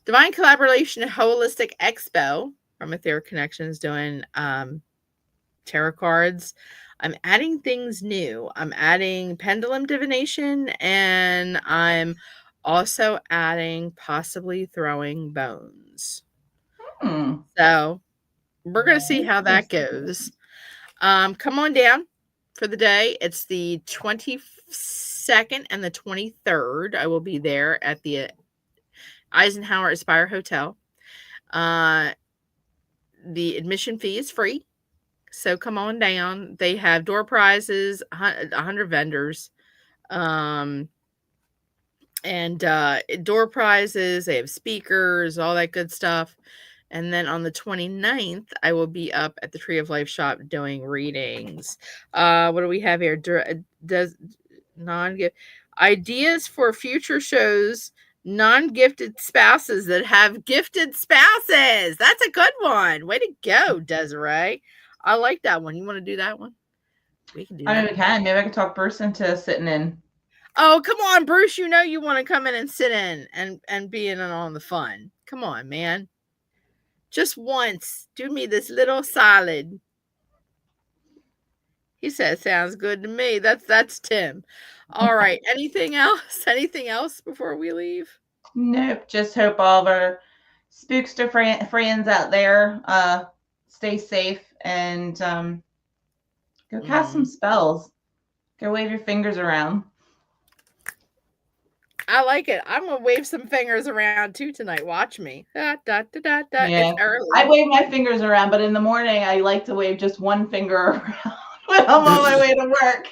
Holistic Expo from Ethereal Connections doing tarot cards. I'm adding things new. I'm adding pendulum divination, and I'm also adding possibly throwing bones. So we're going to see how that goes. Come on down for the day. It's the 22nd and the 23rd. I will be there at the Eisenhower Aspire Hotel. The admission fee is free. So come on down. They have door prizes, 100 vendors. And door prizes, they have speakers, all that good stuff. And then on the 29th, I will be up at the Tree of Life shop doing readings. What do we have here? Does non-gift ideas for future shows, non-gifted spouses that have gifted spouses. That's a good one. Way to go, Desiree. I like that one. You want to do that one? We can do that. I mean, we can. Maybe I can talk Bruce into sitting in. Oh, come on, Bruce. You know you want to come in and sit in and be in on the fun. Come on, man. Just once. Do me this little solid. He said, sounds good to me. That's Tim. All right. Anything else? Anything else before we leave? Nope. Just hope all of our spookster friends out there stay safe and go cast some spells. Go wave your fingers around. I like it. I'm gonna wave some fingers around too tonight. Watch me. Da, da, da, da, da. Yeah. It's early. I wave my fingers around, but in the morning I like to wave just one finger around when I'm on my way to work.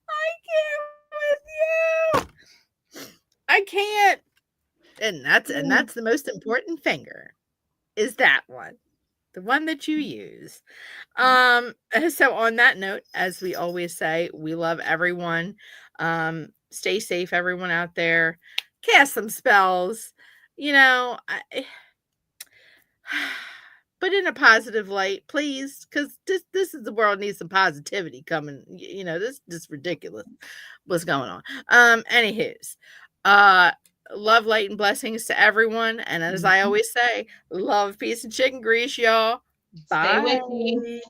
I can't with you. I can't. And that's the most important finger. Is that one. The one that you use. So on that note, as we always say, we love everyone. Stay safe, everyone out there. Cast some spells. But in a positive light, please, because this is the world needs some positivity coming. This is ridiculous. What's going on? Anywho's, love, light, and blessings to everyone. And as I always say, love, peace, and chicken grease, y'all. Bye. Stay with you.